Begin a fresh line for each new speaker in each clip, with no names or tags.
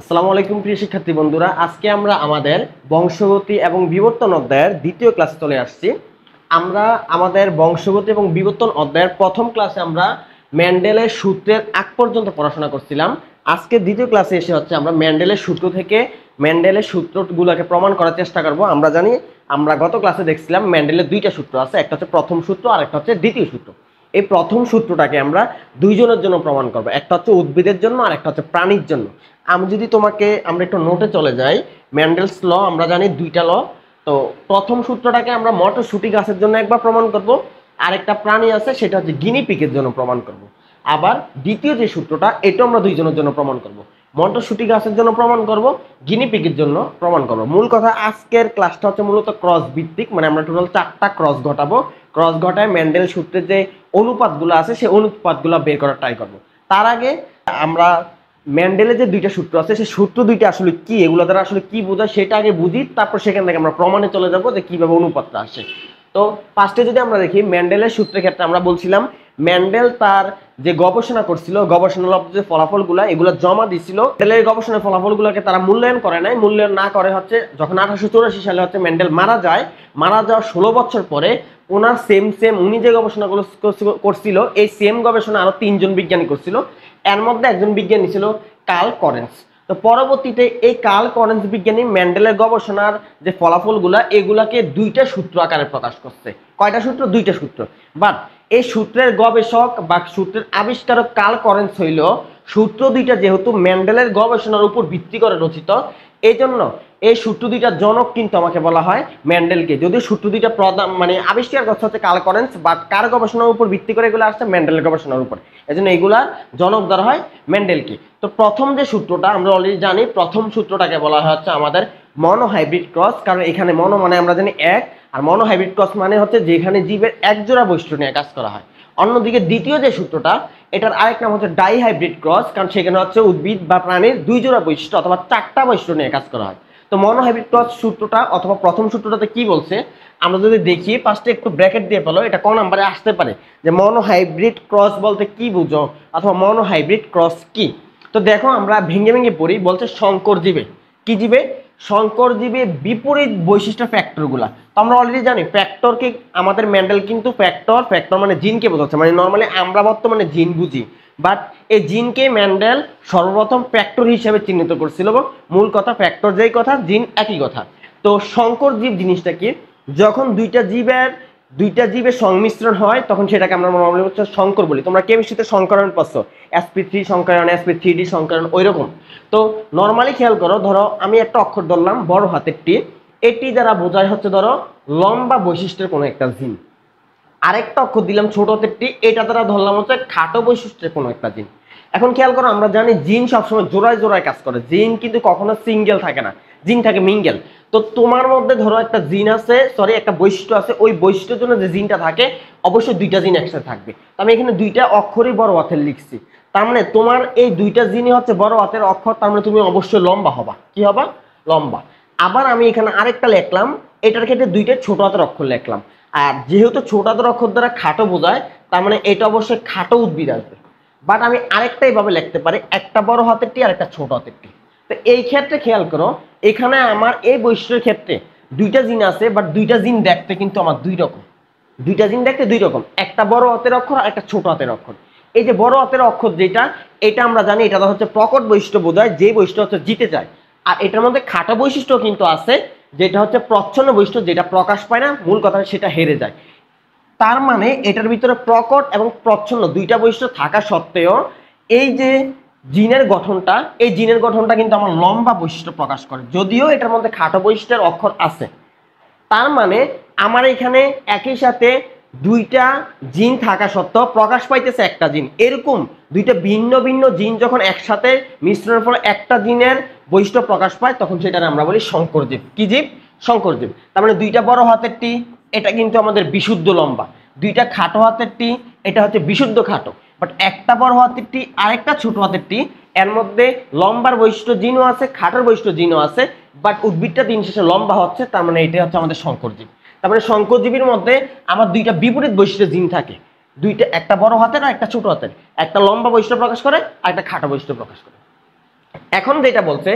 আসসালামু আলাইকুম প্রিয় শিক্ষার্থী বন্ধুরা, আজকে আমরা আমাদের বংশগতি এবং বিবর্তন অধ্যায়ের দ্বিতীয় ক্লাসে চলে আসছি। আমরা আমাদের বংশগতি এবং বিবর্তন অধ্যায়ের প্রথম ক্লাসে আমরা মেন্ডেলের সূত্রের আগ পর্যন্ত পড়াশোনা করছিলাম। আজকে দ্বিতীয় ক্লাসে এসে হচ্ছে আমরা মেন্ডেলের সূত্র থেকে মেন্ডেলের সূত্রগুলোকে প্রমাণ করার চেষ্টা করব। আমরা জানি, আমরা গত ক্লাসে দেখছিলাম মেন্ডেলের দুইটা সূত্র আছে, একটা হচ্ছে প্রথম সূত্র আর একটা হচ্ছে দ্বিতীয় সূত্র। এই প্রথম সূত্রটাকে আমরা দুইজনের জন্য প্রমাণ করব, একটা হচ্ছে উদ্ভিদের জন্য আর একটা হচ্ছে প্রাণীর জন্য। আমি যদি আমরা একটু নোটে চলে যাই, মেন্ডেলস ল আমরা জানি দুইটা ল। তো প্রথম সূত্রটাকে আমরা মটরশুঁটি গাছের জন্য একবার প্রমাণ করব, আরেকটা প্রাণী আছে সেটা হচ্ছে গিনি পিগের জন্য প্রমাণ করব। আবার দ্বিতীয় যে সূত্রটা, এটা আমরা দুইজনের জন্য প্রমাণ করব, মটরশুঁটি গাছের জন্য প্রমাণ করব, গিনি পিগের জন্য প্রমাণ করব। মূল কথা, আজকের ক্লাসটা হচ্ছে মূলত ক্রস ভিত্তিক, মানে আমরা টোটাল 4টা ক্রস ঘটাবো। ক্রস ঘটায় মেন্ডেল সূত্রের যে অনুপাতগুলো আছে সেই অনুপাতগুলো বের করার ট্রাই করব। তার আগে আমরা মেন্ডেলের যে দুইটা সূত্র আছে সেই সূত্র দুইটা আসলে কি, এগুলো দ্বারা আসলে কি বোঝায় সেটা আগে বুঝি, তারপর সেখান থেকে আমরা প্রমাণে চলে যাব যে কিভাবে অনুপাতটা আসে। তো ফার্স্টে যদি আমরা দেখি মেন্ডেলের সূত্রের ক্ষেত্রে, আমরা বলছিলাম মেন্ডেল তার যে গবেষণা করছিল, গবেষণার যে ফলাফলগুলো এগুলো জমা দিছিল। মেন্ডেলের গবেষণার ফলাফলগুলোকে তারা মূল্যায়ন করে নাই। মূল্যায়ন না করে হচ্ছে যখন 1884 সালে হচ্ছে মেন্ডেল মারা যায়, মারা যাওয়ার 16 বছর পরে ওনার সেম উনি যে গবেষণাগুলো করছিল এই সেম গবেষণা আরো 3জন বিজ্ঞানী করছিল। এর মধ্যে একজন বিজ্ঞানী ছিল কার্ল করেন্স। তো পরবর্তীতে এই কার্ল করেন্স বিজ্ঞানী মেন্ডেলের গবেষণার যে ফলাফলগুলা এগুলাকে দুইটা সূত্র আকারে প্রকাশ করছে। কয়টা সূত্র? দুইটা সূত্র। বাট এই সূত্রের গবেষক বা সূত্রের আবিষ্কারক কার্ল করেন্স হইল, সূত্র দুইটা যেহেতু মেন্ডেলের গবেষণার উপর ভিত্তি করে রচিত, এই জন্য এই সূত্র দুইটার জনক কিন্তু আমাকে বলা হয় মেন্ডেলকে। যদিও সূত্র দুইটা প্রধান মানে আবিষ্কার করছে হচ্ছে কার্ল করেন্স, বাট কার গবেষণার উপর ভিত্তি করে এগুলো আসছে? মেন্ডেলের গবেষণার উপর। এই জন্য এগুলার জনক ধরা হয় মেন্ডেলকে। তো প্রথম যে সূত্রটা আমরা অলরেডি জানি, প্রথম সূত্রটাকে বলা হয় হচ্ছে আমাদের মনোহাইব্রিড ক্রস। কারণ এখানে মনো মানে আমরা জানি এক, আর মনোহাইব্রিড ক্রস মানে হচ্ছে যেখানে জীবের এক জোড়া বৈশিষ্ট্য নিয়ে কাজ করা হয়। অন্যদিকে দ্বিতীয় যে সূত্রটা, এটার আরেক নাম হচ্ছে ডাইহাইব্রিড ক্রস, কারণ সেখানে হচ্ছে উদ্ভিদ বা প্রাণীর দুই জোড়া বৈশিষ্ট্য অথবা 4টা বৈশিষ্ট্য নিয়ে কাজ করা হয়। তো মনোহাইব্রিড ক্রস সূত্রটা অথবা প্রথম সূত্রটাতে কি বলছে আমরা যদি দেখি, ফার্স্টে একটু ব্র্যাকেট দিয়ে ফেলো, এটা কোন নাম্বারে আসতে পারে যে মনোহাইব্রিড ক্রস বলতে কি বুঝো অথবা মনোহাইব্রিড ক্রস কি। তো দেখো আমরা ভেঙে ভেঙে পড়ি। বলছে শঙ্কর জীবে, কি জীবে? শঙ্কর জীবে বিপরীত বৈশিষ্ট্য ফ্যাক্টরগুলা। তো আমরা অলরেডি জানি ফ্যাক্টরকে আমাদের মেন্ডেল কিন্তু ফ্যাক্টর মানে জিনকে বোঝাচ্ছে, মানে নর্মালি আমরা বর্তমানে জিন বুঝি, বাট এই জিনকে মেন্ডেল সর্বপ্রথম ফ্যাক্টর হিসেবে চিহ্নিত করছিল। এবং মূল কথা, ফ্যাক্টর যেই কথা, জিন একই কথা। তো শঙ্কর জীব জিনিসটা কি? যখন দুইটা জীবের সংমিশ্রণ হয় তখন সেটাকে আমরা নরমালি হচ্ছে শঙ্কর বলি। তোমরা কেমিস্ট্রিতে সংকরণ পড়ছো, sp3 সংকরণ, sp3d সংকরণ, ওইরকম। তো নর্মালি খেয়াল করো, ধরো আমি একটা অক্ষর ধরলাম বড় হাতের টি, এটি দ্বারা বোঝায় হচ্ছে ধরো লম্বা বৈশিষ্ট্যের কোনো একটা জিন। আরেকটা অক্ষর দিলাম ছোট হাতের টি, এটা দ্বারা ধরলাম হচ্ছে খাটো বৈশিষ্ট্যের কোনো একটা জিন। এখন খেয়াল করো, আমরা জানি জিন সবসময় জোড়ায় জোড়ায় কাজ করে, জিন কিন্তু কখনো সিঙ্গেল থাকে না, জিন থাকে মিঙ্গেল। তো তোমার মধ্যে ধরো একটা জিন আছে, একটা বৈশিষ্ট্য আছে, ওই বৈশিষ্ট্যের জন্য যে জিনটা থাকে অবশ্যই দুইটা জিন একসাথে থাকবে। তো আমি এখানে দুইটা অক্ষরই বড় হাতের লিখছি, তার মানে তোমার এই দুইটা জিনই হচ্ছে বড় হাতের অক্ষর, তার মানে তুমি অবশ্যই লম্বা হবা। কি হবা? লম্বা। আবার আমি এখানে আরেকটা লিখলাম, এটার ক্ষেত্রে দুইটা ছোট হাতের অক্ষর লিখলাম। আর যেহেতু ছোট হাতের অক্ষর দ্বারা খাটো বোঝায়, তার মানে এটা অবশ্যই খাটো উদ্ভিদ আসবে। বাট আমি আরেকটা এইভাবে লিখতে পারি, একটা বড় হাতের টি আর একটা ছোট হাতের টি। তো এই ক্ষেত্রে খেয়াল করো, এখানে আমার এই বৈশিষ্ট্যের ক্ষেত্রে দুইটা জিন আছে, বাট দুইটা জিন দেখতে কিন্তু আমার দুই রকম। দুইটা জিন দেখতে দুই রকম, একটা বড় হাতের অক্ষর আর একটা ছোট হাতের অক্ষর। এই যে বড় হাতের অক্ষর যেটা, এটা আমরা জানি এটা হচ্ছে প্রকট বৈশিষ্ট্য বোঝায়, যে বৈশিষ্ট্য হচ্ছে জিতে যায়। আর এটার মধ্যে খাটো বৈশিষ্ট্য কিন্তু আছে, যেটা হচ্ছে প্রচ্ছন্ন বৈশিষ্ট্য, যেটা প্রকাশ পায় না, মূল কথা সেটা হেরে যায়। তার মানে এটার ভিতরে প্রকট এবং প্রচ্ছন্ন দুইটা বৈশিষ্ট্য থাকা সত্ত্বেও এই যে জিনের গঠনটা, এই জিনের গঠনটা কিন্তু আমার লম্বা বৈশিষ্ট্য প্রকাশ করে, যদিও এটার মধ্যে খাটো বৈশিষ্ট্যের অক্ষর আছে। তার মানে আমার এখানে একই সাথে দুইটা জিন থাকা সত্ত্বেও প্রকাশ পাইতেছে একটা জিন। এরকম দুইটা ভিন্ন ভিন্ন জিন যখন একসাথে মিশ্রণের ফলে একটা জিনের বৈশিষ্ট্য প্রকাশ পায়, তখন সেটাকে আমরা বলি শঙ্কর জীব। কি জীব? শঙ্কর জীব। তার মানে দুইটা বড় হাতের টি, এটা কিন্তু আমাদের বিশুদ্ধ লম্বা। দুইটা খাটো হাতের টি, এটা হচ্ছে বিশুদ্ধ খাটো। বাট একটা বড় হাতের টি আরেকটা ছোট হাতের টি, এর মধ্যে লম্বার বৈশিষ্ট্য জিনও আছে, খাটোর বৈশিষ্ট্য জিনও আছে, বাট উদ্ভিদটা দিন শেষে লম্বা হচ্ছে, তার মানে এটা হচ্ছে আমাদের শঙ্কর জীব। তার মানে শঙ্কর জীবের মধ্যে আমার দুইটা বিপরীত বৈশিষ্ট্য জিন থাকে, দুইটা, একটা বড় হাতের আর একটা ছোট হাতের, একটা লম্বা বৈশিষ্ট্য প্রকাশ করে আর একটা খাটো বৈশিষ্ট্য প্রকাশ করে। এখন যেটা বলছে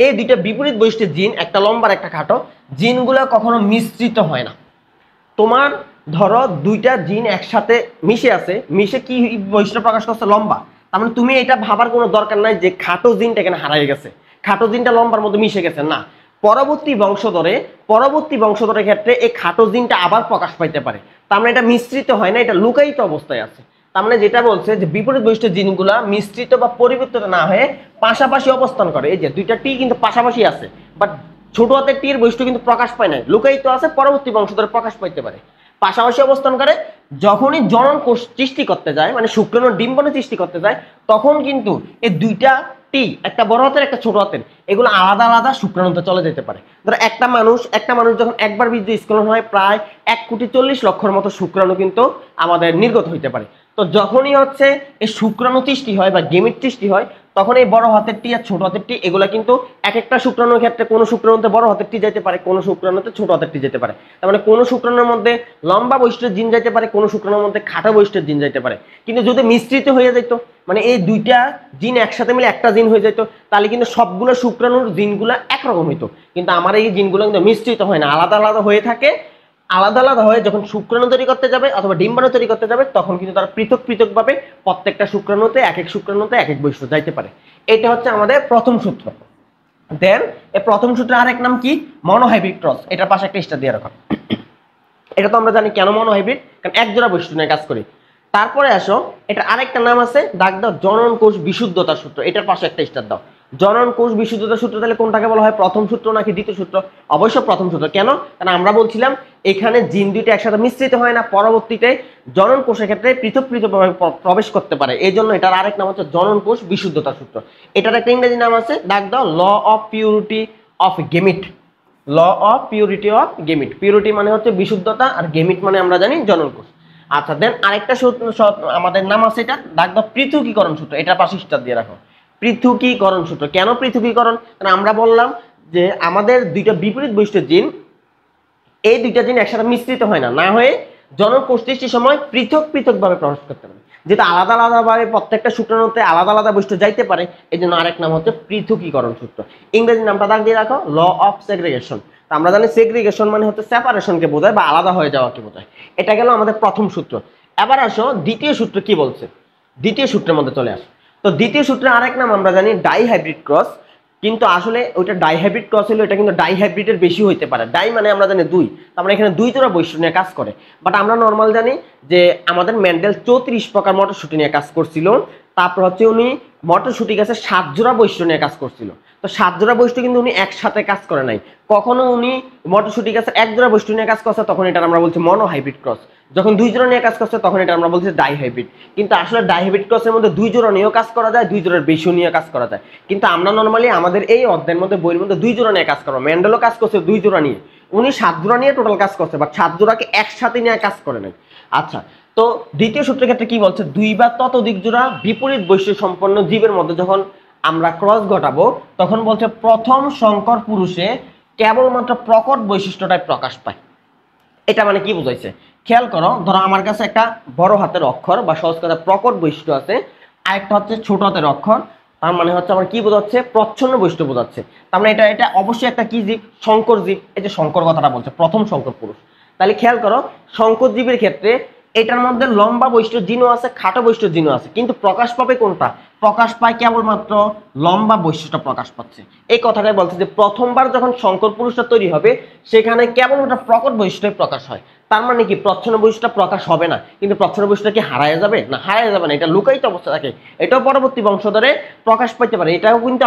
এই দুইটা বিপরীত বৈশিষ্ট্যের জিন, একটা লম্বা আর একটা খাটো, জিনগুলো কখনো মিশ্রিত হয় না। তোমার ধরো দুইটা জিন একসাথে মিশে আছে, মিশে কি বৈশিষ্ট্য প্রকাশ করছে? লম্বা। তার মানে তুমি এটা ভাবার কোনো দরকার নাই যে খাটো জিনটা এখানে হারিয়ে গেছে, খাটো জিনটা লম্বার মধ্যে মিশে গেছে, না। পরবর্তী বংশধরের ক্ষেত্রে এই খাটো জিনটা আবার প্রকাশ পাইতে পারে। তার মানে এটা মিশ্রিত হয় না, এটা লুকায়িত অবস্থায় আছে। তার মানে যেটা বলছে যে বিপরীত বৈশিষ্ট্যের জিনগুলা মিশ্রিত বা পরিবর্তিত না হয়ে পাশাপাশি অবস্থান করে। এই যে দুইটা টি কিন্তু পাশাপাশি আছে, বাট ছোট হাতের টির বৈশিষ্ট্য কিন্তু প্রকাশ পায় না, লুকায়িত আছে, পরবর্তী বংশধরে প্রকাশ পাইতে পারে। পাশাপাশি অবস্থান করে, যখনই জনন কোষ সৃষ্টি করতে যায়, মানে শুক্রাণু ডিম্বাণু সৃষ্টি করতে যায়, তখন কিন্তু এই দুইটা টি, একটা বড় হাতের একটা ছোট হাতের, এগুলো আলাদা আলাদা শুক্রাণুতে চলে যেতে পারে। ধরো একটা মানুষ যখন একবার বীর্য স্খলন হয়, প্রায় 1,40,00,000 মতো শুক্রাণু কিন্তু আমাদের নির্গত হইতে পারে। তো যখনই হচ্ছে এই শুক্রাণু সৃষ্টি হয় বা গেমিট সৃষ্টি হয়, তখন এই বড় হাতের টি আর ছোট হাতের টি এগুলা কিন্তু এক একটা শুক্রাণুর ক্ষেত্রে কোনো শুক্রাণুতে বড় হাতের টি যেতে পারে, কোনো শুক্রাণুতে ছোট হাতের টি যেতে পারে। তার মানে কোনো শুক্রাণুর মধ্যে লম্বা বৈশিষ্ট্যের জিন যাইতে পারে, কোনো শুক্রাণুর মধ্যে খাটো বৈশিষ্ট্যের জিন যাইতে পারে। কিন্তু যদি মিশ্রিত হয়ে যেত, মানে এই দুইটা জিন একসাথে মিলে একটা জিন হয়ে যেত, তাহলে কিন্তু সবগুলো শুক্রাণুর জিনগুলো একরকম হইতো। কিন্তু আমার এই জিনগুলো কিন্তু মিশ্রিত হয় না, আলাদা আলাদা হয়ে থাকে। আলাদা আলাদা হয়ে যখন শুক্রাণু তৈরি করতে যাবে অথবা ডিম্বাণু তৈরি করতে যাবে, তখন কিন্তু তারা পৃথক পৃথক ভাবে প্রত্যেকটা শুক্রাণুতে এক এক শুক্রাণুতে এক এক বৈশিষ্ট্য যাইতে পারে। এটা হচ্ছে আমাদের প্রথম সূত্র। দেন এই প্রথম সূত্রের আরেক নাম কি? Monohybrid cross. এটার পাশে একটা স্টার দিয়ে রাখো। এটা তো আমরা জানি কেন মনোহাইব্রিড, কারণ এক জোড়া বৈশিষ্ট্য নিয়ে কাজ করি। তারপরে আসো, এটা আরেকটা নাম আছে, দাগ দাও জনন কোষ বিশুদ্ধতা সূত্র। এটার পাশে একটা স্টার দাও। জনন কোষ বিশুদ্ধতা সূত্র, তাহলে কোনটাকে বলা হয়? প্রথম সূত্র নাকি দ্বিতীয় সূত্র? অবশ্য প্রথম সূত্র। কেন? কারণ আমরা বলছিলাম এখানে জিন দুইটা একসাথে মিশ্রিত হয় না, পরবর্তীতে জনন কোষের ক্ষেত্রে পৃথক পৃথকভাবে প্রবেশ করতে পারে। এই জন্য এটার আরেক নাম হচ্ছে জনন কোষ বিশুদ্ধতা সূত্র। এটার একটা ইংরেজি নাম আছে, দাগ দাও law of purity of gamete. Law of purity of gamete. Purity মানে হচ্ছে বিশুদ্ধতা, আর গেমিট মানে আমরা জানি জনন কোষ। আচ্ছা, দেন আরেকটা আমাদের নাম আছে, এটা দাগ দাও পৃথকীকরণ সূত্র। এটার পাশে স্টার দিয়ে রাখো। পৃথকীকরণ সূত্র। কেন পৃথকীকরণ? কারণ আমরা বললাম যে আমাদের দুইটা বিপরীত বৈশিষ্ট্যের জিন, এই দুইটা জিন একসাথে মিশ্রিত হয় না, না হয়ে জনন কোষ সৃষ্টির সময় পৃথক পৃথক ভাবে প্রবেশ করতে পারে। যেটা আলাদা আলাদা ভাবে প্রত্যেকটা শুক্রাণুতে আলাদা আলাদা বৈশিষ্ট্য যাইতে পারে, এই জন্য আরেক নাম হচ্ছে পৃথকীকরণ সূত্র। ইংরেজি নামটা দাগ দিয়ে রাখো, ল অফ সেগ্রিগেশন। আমরা জানি সেগ্রিগেশন মানে হচ্ছে সেপারেশনকে বোঝায় বা আলাদা হয়ে যাওয়াকে বোঝায়। এটা গেল আমাদের প্রথম সূত্র। এবার আসো দ্বিতীয় সূত্র কি বলছে। দ্বিতীয় সূত্রের মধ্যে চলে আসো। তো দ্বিতীয় সূত্রে আরেক নাম আমরা জানি ডাইহাইব্রিড ক্রস। কিন্তু আসলে ওইটা ডাইহাইব্রিড ক্রস হলো, এটা কিন্তু ডাইহাইব্রিডের বেশি হইতে পারে। ডাই মানে আমরা জানি দুই, তার মানে এখানে দুই জোড়া বৈশিষ্ট্য নিয়ে কাজ করে। বাট আমরা নর্মাল জানি যে আমাদের মেন্ডেল 34 প্রকার মটরশুঁটি নিয়ে কাজ করছিল। তারপর হচ্ছে উনি মটরশুঁটি গাছে 7 জোড়া বৈশিষ্ট্য নিয়ে কাজ করছিল। তো 7 জোড়া বৈশিষ্ট্য কিন্তু উনি একসাথে কাজ করে নাই। কখনো উনি মটরশুঁটি গাছে 1 জোড়া বৈশিষ্ট্য নিয়ে কাজ করছে, তখন এটা আমরা বলছি মনোহাইব্রিড ক্রস। যখন 2 জোড়া নিয়ে কাজ করছে, তখন এটা আমরা বলছি ডাইহাইব্রিড। কিন্তু আসলে ডাইহাইব্রিড ক্রসের মধ্যে 2 জোড়া নিয়েও কাজ করা যায়, 2 জোড়ার বেশিও নিয়ে কাজ করা যায়। কিন্তু আমরা নর্মালি আমাদের এই অধ্যায়ের মধ্যে, বইয়ের মধ্যে 2 জোড়া নিয়ে কাজ করবো। মেন্ডেলও কাজ করছে 2 জোড়া নিয়ে, উনি 7 জোড়া নিয়ে টোটাল কাজ করছে, বাট 7 জোড়াকে একসাথে নিয়ে কাজ করে নাই। আচ্ছা, তো দ্বিতীয় সূত্রের ক্ষেত্রে কি বলছে? 2 বা ততোধিক জোড়া বিপরীত বৈশিষ্ট্য সম্পন্ন জীবের মধ্যে যখন আমরা ক্রস ঘটাবো, তখন বলছে প্রথম সংকর পুরুষে কেবলমাত্র প্রকট বৈশিষ্ট্যটাই প্রকাশ পায়। এটা মানে কি বুঝাইছে? খেয়াল করো, ধরো আমার কাছে একটা বড় হাতের অক্ষর বা সহজ কথা প্রকট বৈশিষ্ট্য আছে, আর একটা হচ্ছে ছোট হাতের অক্ষর। তার মানে হচ্ছে আমার কি বোঝাচ্ছে? প্রচ্ছন্ন বৈশিষ্ট্য বোঝাচ্ছে। তার মানে এটা অবশ্যই একটা কি জীব? শঙ্কর জীব। এই যে শঙ্কর কথাটা বলছে, প্রথম শঙ্কর পুরুষ। তাহলে খেয়াল করো, শঙ্কর জীবের ক্ষেত্রে এটার মধ্যে লম্বা বৈশিষ্ট্য জিনও আছে, খাটো বৈশিষ্ট্য জিনও আছে, কিন্তু প্রকাশ পাবে কোনটা? প্রকাশ পায় কেবলমাত্র লম্বা বৈশিষ্ট্য প্রকাশ পাচ্ছে। এই কথাটাই বলছে যে প্রথমবার যখন শঙ্কর পুরুষটা তৈরি হবে, সেখানে কেবলমাত্র প্রকট বৈশিষ্ট্যই প্রকাশ হয়। তার মানে কি প্রচ্ছন্ন বৈশিষ্ট্য প্রকাশ হবে না? কিন্তু প্রচ্ছন্ন বৈশিষ্ট্য কি হারায় যাবে? না, হারায় যাবে না, এটা লুকায়িত অবস্থা থাকে। এটাও পরবর্তী বংশধরে প্রকাশ পাইতে পারে। এটাও কিন্তু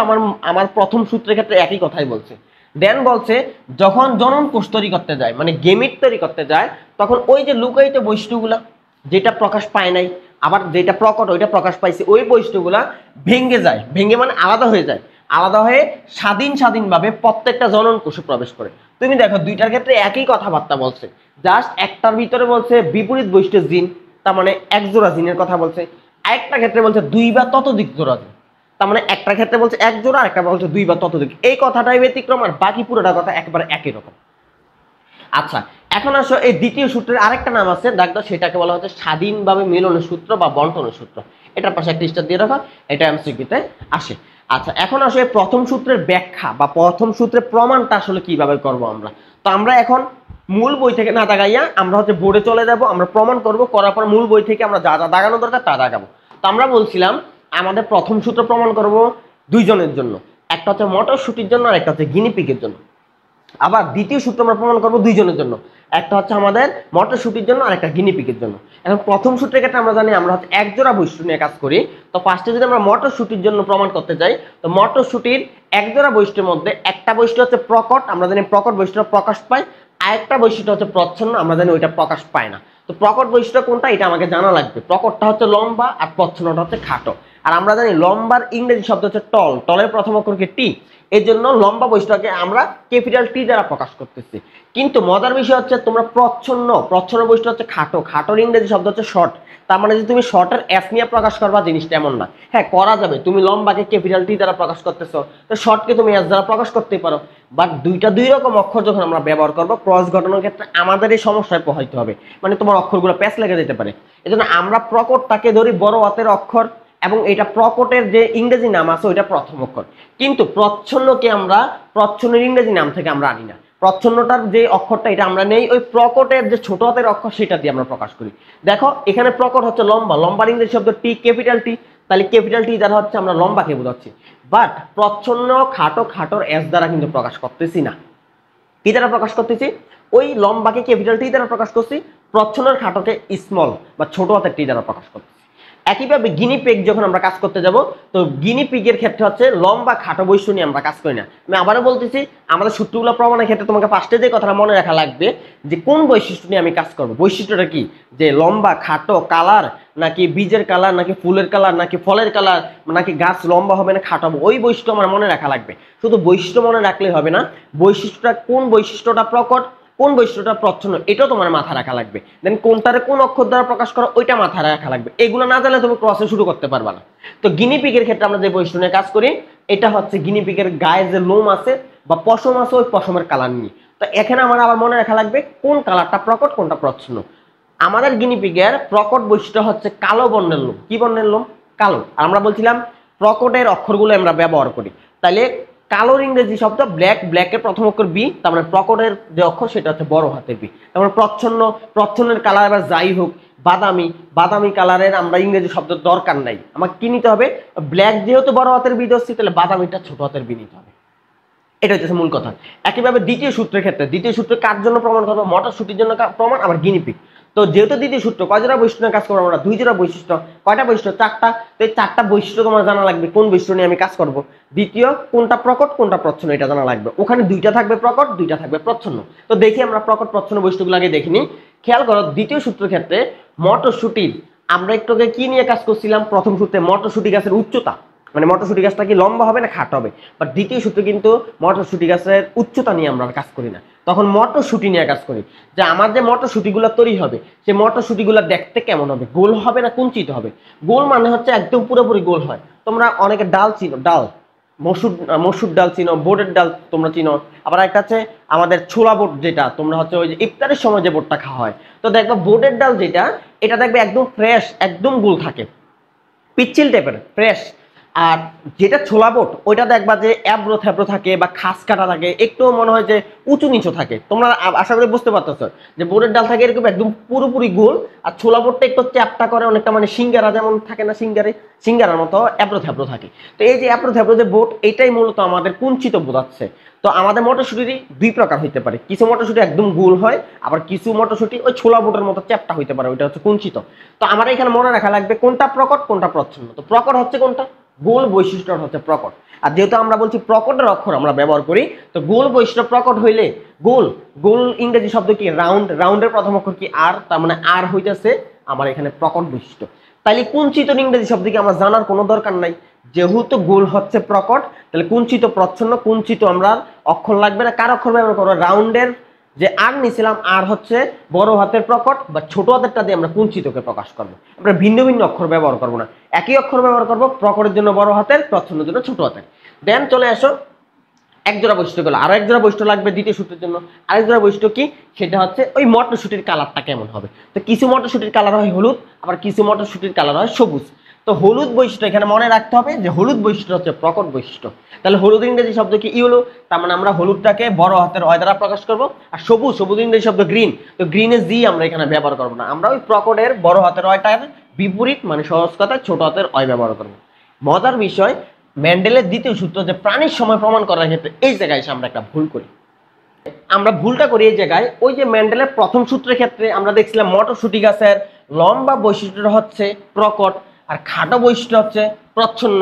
আমার প্রথম সূত্রের ক্ষেত্রে একই কথাই বলছে। দেন বলছে যখন জনন কোষ তৈরি করতে যায়, মানে গেমিট তৈরি করতে যায়, তখন ওই যে লুকায়িত বৈশিষ্ট্যগুলা যেটা প্রকাশ পায় নাই, আবার যেটা প্রকট ওইটা প্রকাশ পাইছে, ওই বৈশিষ্ট্যগুলা ভেঙে যায়। ভেঙে মানে আলাদা হয়ে যায়। আলাদা হয়ে স্বাধীনভাবে প্রত্যেকটা জনন কোষে প্রবেশ করে। তুমি দেখো দুইটার ক্ষেত্রে একই কথাবার্তা বলছে, জাস্ট একটার ভিতরে বলছে বিপরীত বৈশিষ্ট্যের জিন, তার মানে এক জোড়া জিনের কথা বলছে। আরেকটা ক্ষেত্রে বলছে 2 বা ততোধিক জোড়া জিন, তার মানে একটা ক্ষেত্রে বলছে এক জোড়া, একটা বলছে 2 বা ততোধিক। এই কথাটাই ব্যতিক্রম, আর বাকি পুরোটা কথা একেবারে একই রকম। আচ্ছা, এখন আসো এই দ্বিতীয় সূত্রের আরেকটা নাম আছে, দেখো সেটাকে বলা হচ্ছে স্বাধীনভাবে মিলনের সূত্র বা বন্টনের সূত্র। এটার পাশে একটা স্টার দিয়ে রাখো, এটা এমসিকিউতে আসে। আচ্ছা, এখন আসলে প্রথম সূত্রের ব্যাখ্যা বা প্রথম সূত্রের প্রমাণটা আসলে কিভাবে করব আমরা। তো আমরা এখন মূল বই থেকে না দাগাইয়া আমরা হচ্ছে বোর্ডে চলে যাব, আমরা প্রমাণ করব, করার পর মূল বই থেকে আমরা যা যা দাগানো দরকার তা দাগাবো। তো আমরা বলছিলাম আমাদের প্রথম সূত্র প্রমাণ করব দুইজনের জন্য, একটা হচ্ছে মটরশুটির জন্য আর একটা হচ্ছে গিনিপিগের জন্য। আবার দ্বিতীয় সূত্র আমরা প্রমাণ করব দুইজনের জন্য, একটা হচ্ছে আমাদের মটরশুটির জন্য আর একটা গিনিপিগের জন্য। এখন প্রথম সূত্রের ক্ষেত্রে আমরা জানি আমরা হচ্ছে এক জোড়া বৈশিষ্ট্য নিয়ে কাজ করি। তো ফার্স্টে যদি আমরা মটরশুটির জন্য প্রমাণ করতে যাই, তো মটরশুটির এক জোড়া বৈশিষ্ট্যের মধ্যে একটা বৈশিষ্ট্য হচ্ছে প্রকট, আমরা জানি প্রকট বৈশিষ্ট্য প্রকাশ পায়, আরেকটা বৈশিষ্ট্য হচ্ছে প্রচ্ছন্ন, আমরা জানি ওইটা প্রকাশ পায় না। তো প্রকট বৈশিষ্ট্য কোনটা এটা আমাকে জানা লাগবে। প্রকটটা হচ্ছে লম্বা আর প্রচ্ছন্নটা হচ্ছে খাটো। আর আমরা জানি লম্বার ইংরেজি শব্দ হচ্ছে টল, টলের প্রথম অক্ষর কি টি, এর জন্য লম্বা বৈশিষ্ট্যকে আমরা ক্যাপিটাল টি দ্বারা প্রকাশ করতেছি। কিন্তু মজার বিষয় হচ্ছে তোমরা প্রচ্ছন্ন বৈশিষ্ট্য হচ্ছে খাটো, খাটোর ইংরেজি শব্দ হচ্ছে শর্ট। তার মানে যে তুমি শর্টের এস নিয়ে প্রকাশ করবা জিনিসটা এমন না। হ্যাঁ করা যাবে, তুমি লম্বাকে ক্যাপিটাল টি দ্বারা প্রকাশ করতেছো, তো শর্টকে তুমি এস দ্বারা প্রকাশ করতেই পারো। বাট দুই রকম অক্ষর যখন আমরা ব্যবহার করবো ক্রস ঘটানোর ক্ষেত্রে আমাদের এই সমস্যায় পোহাইতে হবে, মানে তোমার অক্ষরগুলো প্যাচ লেগে যেতে পারে। এজন্য আমরা প্রকটটাকে ধরি বড় হাতের অক্ষর, এবং এটা প্রকটের যে ইংরেজি নাম আছে ওইটা প্রথম অক্ষর। কিন্তু প্রচ্ছন্নকে আমরা প্রচ্ছন্নের ইংরেজি নাম থেকে আমরা আনি না, প্রচ্ছন্নটার যে অক্ষরটা এটা আমরা নেই ওই প্রকটের যে ছোট হাতের অক্ষর সেটা দিয়ে আমরা প্রকাশ করি। দেখো এখানে প্রকট হচ্ছে লম্বা, লম্বার ইংরেজি শব্দ টি, ক্যাপিটাল টি, তাহলে ক্যাপিটাল টি দ্বারা হচ্ছে আমরা লম্বাকে বোঝাচ্ছি। বাট প্রচ্ছন্ন খাটোর এস দ্বারা কিন্তু প্রকাশ করতেছি না। কি দ্বারা প্রকাশ করতেছি? ওই লম্বাকে ক্যাপিটাল টি দ্বারা প্রকাশ করছি, প্রচ্ছন্নের খাটোকে স্মল বা ছোট হাতের টি দ্বারা প্রকাশ করছি। একইভাবে গিনিপিগ যখন আমরা কাজ করতে যাব, তো গিনিপিগের ক্ষেত্রে হচ্ছে লম্বা খাটো বৈশিষ্ট্য নিয়ে আমরা কাজ করি না। আমি আবারও বলতেছি, আমাদের সূত্রগুলো প্রমাণের ক্ষেত্রে তোমাকে ফার্স্টে যে কথাটা মনে রাখা লাগবে যে কোন বৈশিষ্ট্য নিয়ে আমি কাজ করব। বৈশিষ্ট্যটা কি, যে লম্বা খাটো, কালার নাকি বীজের কালার নাকি ফুলের কালার নাকি ফলের কালার নাকি গাছ লম্বা হবে না খাটো হবে, ওই বৈশিষ্ট্য আমার মনে রাখা লাগবে। শুধু বৈশিষ্ট্য মনে রাখলেই হবে না, বৈশিষ্ট্যটা কোন বৈশিষ্ট্যটা প্রকট, কোন বৈশিষ্ট্যটা প্রচ্ছন্ন এটাও তোমার মাথা রাখা লাগবে। দেন কোনটারে কোন অক্ষর দ্বারা প্রকাশ করা ওইটা মাথা রাখা লাগবে। এগুলো না জানলে তুমি ক্রসে শুরু করতে পারবা না। তো গিনিপিগের ক্ষেত্রে আমরা যে বৈশিষ্ট্য নিয়ে কাজ করি, এটা হচ্ছে গিনিপিগের গায়ে যে লোম আছে বা পশম আছে ওই পশমের কালার নিয়ে। তো এখানে আমার আবার মনে রাখা লাগবে কোন কালারটা প্রকট কোনটা প্রচ্ছন্ন। আমাদের গিনিপিগের প্রকট বৈশিষ্ট্য হচ্ছে কালো বর্ণের লোম। কি বর্ণের লোম? কালো। আর আমরা বলছিলাম প্রকটের অক্ষরগুলো আমরা ব্যবহার করি, তাহলে কালোর ইংরেজি শব্দ ব্ল্যাক, ব্ল্যাকের প্রথম অক্ষর বি, তার মানে প্রকটের যে অক্ষর সেটা হচ্ছে বড় হাতের বি। তারপরে প্রচ্ছন্নের কালার এবার যাই হোক, বাদামি কালারের আমরা ইংরেজি শব্দ দরকার নাই, আমাকে কি নিতে হবে? ব্ল্যাক যেহেতু বড় হাতের বি ধরছি, তাহলে বাদামিটা ছোট হাতের বি নিতে হবে। এটা হচ্ছে মূল কথা। একইভাবে দ্বিতীয় সূত্রের ক্ষেত্রে, দ্বিতীয় সূত্র কার জন্য প্রমাণ করবো? মটরশুটির জন্য প্রমাণ, আবার গিনিপিগ। তো যেহেতু দ্বিতীয় সূত্র কয় জোড়া বৈশিষ্ট্য কাজ করবো আমরা? দুই জোড়া বৈশিষ্ট্য। কয়টা বৈশিষ্ট্য? চারটা। তো এই চারটা বৈশিষ্ট্য তোমার জানা লাগবে কোন বৈশিষ্ট্য নিয়ে আমি কাজ করব। দ্বিতীয় কোনটা প্রকট কোনটা প্রচ্ছন্ন এটা জানা লাগবে। ওখানে দুইটা থাকবে প্রকট, দুইটা থাকবে প্রচ্ছন্ন। তো দেখি আমরা প্রকট প্রচ্ছন্ন বৈশিষ্ট্যগুলো আগে দেখিনি। খেয়াল করো দ্বিতীয় সূত্রের ক্ষেত্রে মটরশুটির আমরা একটু আগে কি নিয়ে কাজ করছিলাম? প্রথম সূত্রে মটরশুটি গাছের উচ্চতা, মানে মটরশুটি গাছটা কি লম্বা হবে না খাটো হবে। বাট দ্বিতীয় সূত্রে কিন্তু মটরশুটি গাছের উচ্চতা নিয়ে আমরা কাজ করি না, তখন মটরশুটি নিয়ে কাজ করি। যে আমার যে মটরশুটিগুলো তৈরি হবে সেই মটরশুটিগুলো দেখতে কেমন হবে? গোল হবে না কুঞ্চিত হবে? গোল মানে হচ্ছে একদম পুরোপুরি গোল হয়। তোমরা অনেকে ডাল চিনো, ডাল মসুর ডাল চিনো, বোটের ডাল তোমরা চিনো। আবার একটা আছে আমাদের ছোলা বোট, যেটা তোমরা হচ্ছে ওই যে ইফতারের সময় যে বোটটা খাওয়া হয়। তো দেখবা বোটের ডাল যেটা, এটা দেখবে একদম ফ্রেশ, একদম গোল থাকে, পিচ্ছিল টাইপের ফ্রেশ। আর যেটা ছোলা বোট ওইটা দেখবা যে অ্যাব্রো থ্যাব্রো থাকে বা খাস কাটা থাকে, একটু মনে হয় যে উঁচু নিচু থাকে। তোমরা আশা করি বুঝতে পারতেছো যে বোটের ডাল থাকে এরকম একদম পুরোপুরি গোল, আর ছোলা বোটটা একটু চ্যাপটা করে অনেকটা, মানে সিঙ্গারা যেমন থাকে না, সিঙ্গারার মতো অ্যাব্রো থ্যাব্রো থাকে। তো এই যে অ্যাব্রো থ্যাব্রো যে বোট, এটাই মূলত আমাদের কুঞ্চিত বোঝাচ্ছে। তো আমাদের মটরশুটি দুই প্রকার হইতে পারে, কিছু মটরশুটি একদম গোল হয়, আবার কিছু মটরশুটি ওই ছোলা বোটের মতো চ্যাপটা হইতে পারে, ওইটা হচ্ছে কুঞ্চিত। তো আমার এখানে মনে রাখা লাগবে কোনটা প্রকট কোনটা প্রচ্ছন্ন। তো প্রকট হচ্ছে কোনটা? গোল বৈশিষ্ট্য হচ্ছে প্রকট। আর যেহেতু আমরা বলছি প্রকটের অক্ষর আমরা ব্যবহার করি, তো গোল বৈশিষ্ট্য প্রকট হইলে গোল ইংরেজি শব্দ কি? রাউন্ড, রাউন্ডের প্রথম অক্ষর কি? আর, তার মানে আর হইতেছে আমার এখানে প্রকট বৈশিষ্ট্য। তাইলে কুঞ্চিত ইংরেজি শব্দ কি আমার জানার কোনো দরকার নাই, যেহেতু গোল হচ্ছে প্রকট, তাহলে কুঞ্চিত প্রচ্ছন্ন, কুঞ্চিত আমরা অক্ষর লাগবে না। কার অক্ষর ব্যবহার করবো? রাউন্ডের যে আর নিছিলাম, আর হচ্ছে বড় হাতের প্রকট বা ছোট হাতেরটা দিয়ে আমরা কুঞ্চিতকে প্রকাশ করবো। আমরা ভিন্ন ভিন্ন অক্ষর ব্যবহার করবো না, একই অক্ষর ব্যবহার করবো। প্রকটের জন্য বড় হাতের, প্রচ্ছন্নের জন্য ছোট হাতের। দেন চলে আসো এক জোড়া বৈশিষ্ট্য গেল, আরো এক জোড়া বৈশিষ্ট্য লাগবে দ্বিতীয় সূত্রের জন্য। আরেক জোড়া বৈশিষ্ট্য কি? সেটা হচ্ছে ওই মটরশুটির কালারটা কেমন হবে। তো কিছু মটরশুটির কালার হয় হলুদ, আবার কিছু মটরশুটির কালার হয় সবুজ। তো হলুদ বৈশিষ্ট্য এখানে মনে রাখতে হবে যে হলুদ বৈশিষ্ট্য হচ্ছে প্রকট বৈশিষ্ট্য। তাহলে হলুদ ইংরেজি শব্দ কি ইয়েলো, তার মানে আমরা হলুদটাকে বড় হাতের অয় দ্বারা প্রকাশ করব। আর সবুজ, সবুজ ইংরেজি শব্দ গ্রিন, তো গ্রিনে জি আমরা এখানে ব্যবহার করব না, আমরা ওই প্রকটের বড় হাতের অয়টার বিপরীত মানে সহজ কথায় ছোট হাতের অয় ব্যবহার করব। মজার বিষয়, মেন্ডেলের দ্বিতীয় সূত্র যে প্রাণীর সময় প্রমাণ করার ক্ষেত্রে এই জায়গায় এসে আমরা একটা ভুল করি। আমরা ভুলটা করি এই জায়গায়, ওই যে মেন্ডেলের প্রথম সূত্রের ক্ষেত্রে আমরা দেখছিলাম মটরশুঁটি গাছের লম্বা বৈশিষ্ট্যটা হচ্ছে প্রকট আর খাটো বৈশিষ্ট্য হচ্ছে প্রচ্ছন্ন।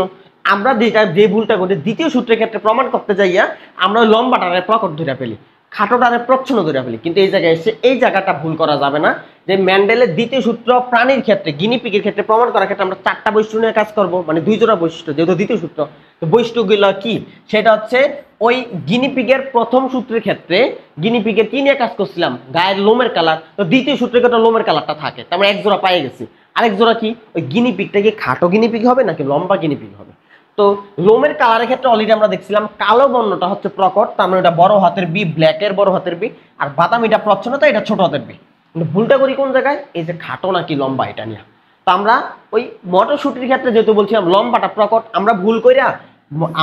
আমরা যে ভুলটা করি দ্বিতীয় সূত্রের ক্ষেত্রে প্রমাণ করতে যাইয়া আমরা ওই লম্বাটারে প্রকট ধরে ফেলি, খাটোটারে প্রচ্ছন্ন ধরে ফেলি। কিন্তু এই জায়গায় এসে এই জায়গাটা ভুল করা যাবে না, যে মেন্ডেলের দ্বিতীয় সূত্র প্রাণীর ক্ষেত্রে গিনিপিগের ক্ষেত্রে প্রমাণ করার ক্ষেত্রে আমরা 4টা বৈশিষ্ট্য নিয়ে কাজ করব, মানে 2 জোড়া বৈশিষ্ট্য যেহেতু দ্বিতীয় সূত্র। তো বৈশিষ্ট্যগুলো কি, সেটা হচ্ছে ওই গিনিপিগের প্রথম সূত্রের ক্ষেত্রে গিনিপিগের কি নিয়ে কাজ করছিলাম, গায়ের লোমের কালার। তো দ্বিতীয় সূত্রের ক্ষেত্রে লোমের কালারটা থাকে, তার মানে 1 জোড়া পেয়ে গেছি। আরেক জোড়া কি, ওই গিনিপিগটা কি খাটো গিনিপিগ হবে নাকি লম্বা গিনিপিগ হবে। তো লোমের কালারের ক্ষেত্রে অলরেডি আমরা দেখছিলাম কালো বর্ণটা হচ্ছে প্রকট, তার মানে এটা বড় হাতের বি, ব্ল্যাকের বড় হাতের বি, আর বাদামিটা প্রচ্ছন্নতা, এটা ছোট হাতের বি। কিন্তু ভুলটা করি কোন জায়গায়, এই যে খাটো নাকি লম্বা এটা নিয়ে। তো আমরা ওই মটরশুটির ক্ষেত্রে যেহেতু বলছিলাম লম্বাটা প্রকট, আমরা ভুল কইরা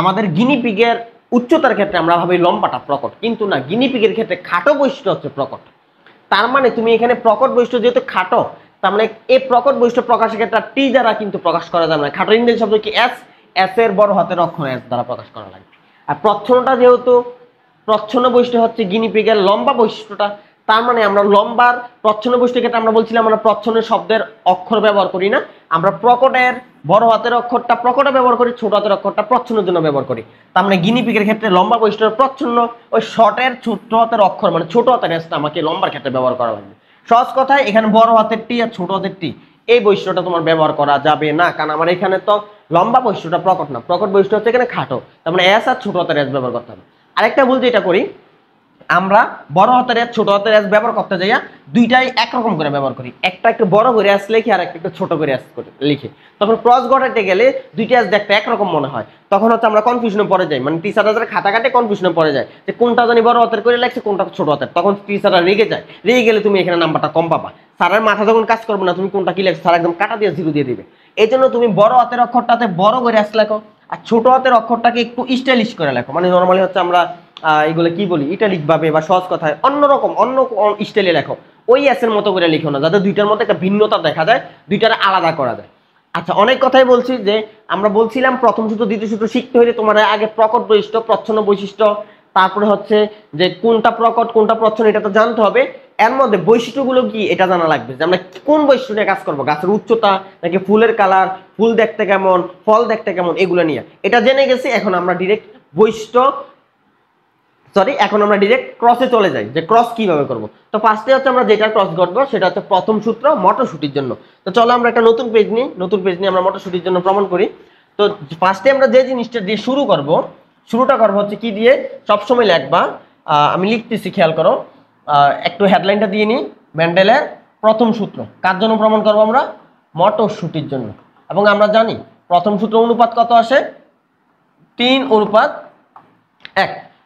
আমাদের গিনিপিগের উচ্চতার ক্ষেত্রে আমরা ভাবি লম্বাটা প্রকট, কিন্তু না, গিনিপিগের ক্ষেত্রে খাটো বৈশিষ্ট্য হচ্ছে প্রকট। তার মানে তুমি এখানে প্রকট বৈশিষ্ট্য যেহেতু খাটো, তার মানে এই প্রকট বৈশিষ্ট্য প্রকাশের ক্ষেত্রে টি দ্বারা কিন্তু প্রকাশ করা যাবে না। খাটো ইংরেজি শব্দ কি এস, এস এর বড় হাতের অক্ষর এস দ্বারা প্রকাশ করা লাগবে। আর প্রচ্ছন্নটা যেহেতু প্রচ্ছন্ন বৈশিষ্ট্য হচ্ছে গিনিপিগের লম্বা বৈশিষ্ট্যটা, তার মানে আমরা লম্বার প্রচ্ছন্ন বৈশিষ্ট্যের ক্ষেত্রে আমরা বলছিলাম আমরা প্রচ্ছন্ন শব্দের অক্ষর ব্যবহার করি না, আমরা প্রকটের বড় হাতের অক্ষরটা প্রকটে ব্যবহার করি, ছোট হাতের অক্ষরটা প্রচ্ছন্নের জন্য ব্যবহার করি। তার মানে গিনিপিগের ক্ষেত্রে লম্বা বৈশিষ্ট্য প্রচ্ছন্ন, ওই শর্টের ছোট হাতের অক্ষর মানে ছোট হাতের এসটা আমাকে লম্বার ক্ষেত্রে ব্যবহার করা লাগবে। সহজ কথায় এখানে বড় হাতের টি আর ছোট হাতের টি এই বৈশিষ্ট্যটা তোমার ব্যবহার করা যাবে না, কারণ আমার এখানে তো লম্বা বৈশিষ্ট্যটা প্রকট না, প্রকট বৈশিষ্ট্য হচ্ছে এখানে খাটো, তার মানে এস আর ছোট হাতের এস ব্যবহার করতে হবে। আরেকটা ভুল যেটা করি, আমরা বড় হাতের এস ছোট হাতের এস ব্যবহার করতে যাইয়া দুইটাই একরকম করে ব্যবহার করি, একটা একটু বড় করে এস লিখি আর একটা একটু ছোট করে এস লিখি। তখন ক্রস ঘটাতে গেলে দুইটা এস দেখতে একরকম মনে হয়, তখন হচ্ছে আমরা কনফিউশনে পড়ে যাই, মানে টিচাররা খাতা কাটে কনফিউশনে পড়ে যায় যে কোনটা জানি বড় হাতের করে লাগছে কোনটা ছোট হাতের, তখন টিচাররা রেগে যায়, রেগে গেলে তুমি এখানে নাম্বারটা কম পাবা। স্যারের মাথা যখন কাজ করবে না তুমি কোনটা কি লেখছো, স্যার একদম কাটা দিয়ে জিরো দিয়ে দিবে। এই জন্য তুমি বড় হাতের অক্ষরটাতে বড় করে এস লেখো, আর ছোট হাতের অক্ষরটাকে একটু স্টাইলিশ করে লেখো, মানে নর্মালি হচ্ছে আমরা এগুলো কি বলি ইটালিক ভাবে বা সহজ কথায় অন্যরকম অন্য স্টাইলে লেখো, ওই এসের মতো করে লিখো না, যাতে দুইটার মধ্যে একটা ভিন্নতা দেখা যায়, দুইটার আলাদা করা যায়। আচ্ছা, অনেক কথাই বলছি যে আমরা বলছিলাম প্রথম সূত্র দ্বিতীয় সূত্র শিখতে হলে তোমার আগে প্রকট বৈশিষ্ট্য প্রচ্ছন্ন বৈশিষ্ট্য, তারপরে হচ্ছে যে কোনটা প্রকট কোনটা প্রচ্ছন্ন এটা তো জানতে হবে, এর মধ্যে বৈশিষ্ট্যগুলো কি এটা জানা লাগবে, যে আমরা কোন বৈশিষ্ট্য নিয়ে কাজ করবো, গাছের উচ্চতা নাকি ফুলের কালার, ফুল দেখতে কেমন, ফল দেখতে কেমন, এগুলো নিয়ে এটা জেনে গেছি। এখন আমরা ডিরেক্ট এখন আমরা ডিরেক্ট ক্রসে চলে যাই, যে ক্রস কিভাবে করব। তো ফার্স্টে হচ্ছে আমরা যেটা ক্রস করবো সেটা হচ্ছে প্রথম সূত্র মটরশুটির জন্য। তো চলো আমরা একটা নতুন পেজ নিয়ে আমরা মটরশুটির জন্য প্রমাণ করি। তো ফার্স্টে আমরা যে জিনিসটা দিয়ে শুরুটা করবো হচ্ছে কি দিয়ে, সবসময় লিখবা, আমি লিখতেছি খেয়াল করো, একটু হেডলাইনটা দিয়ে নিই, মেন্ডেলের প্রথম সূত্র কার জন্য প্রমাণ করবো আমরা, মটরশুটির জন্য। এবং আমরা জানি প্রথম সূত্র অনুপাত কত আসে, 3:1।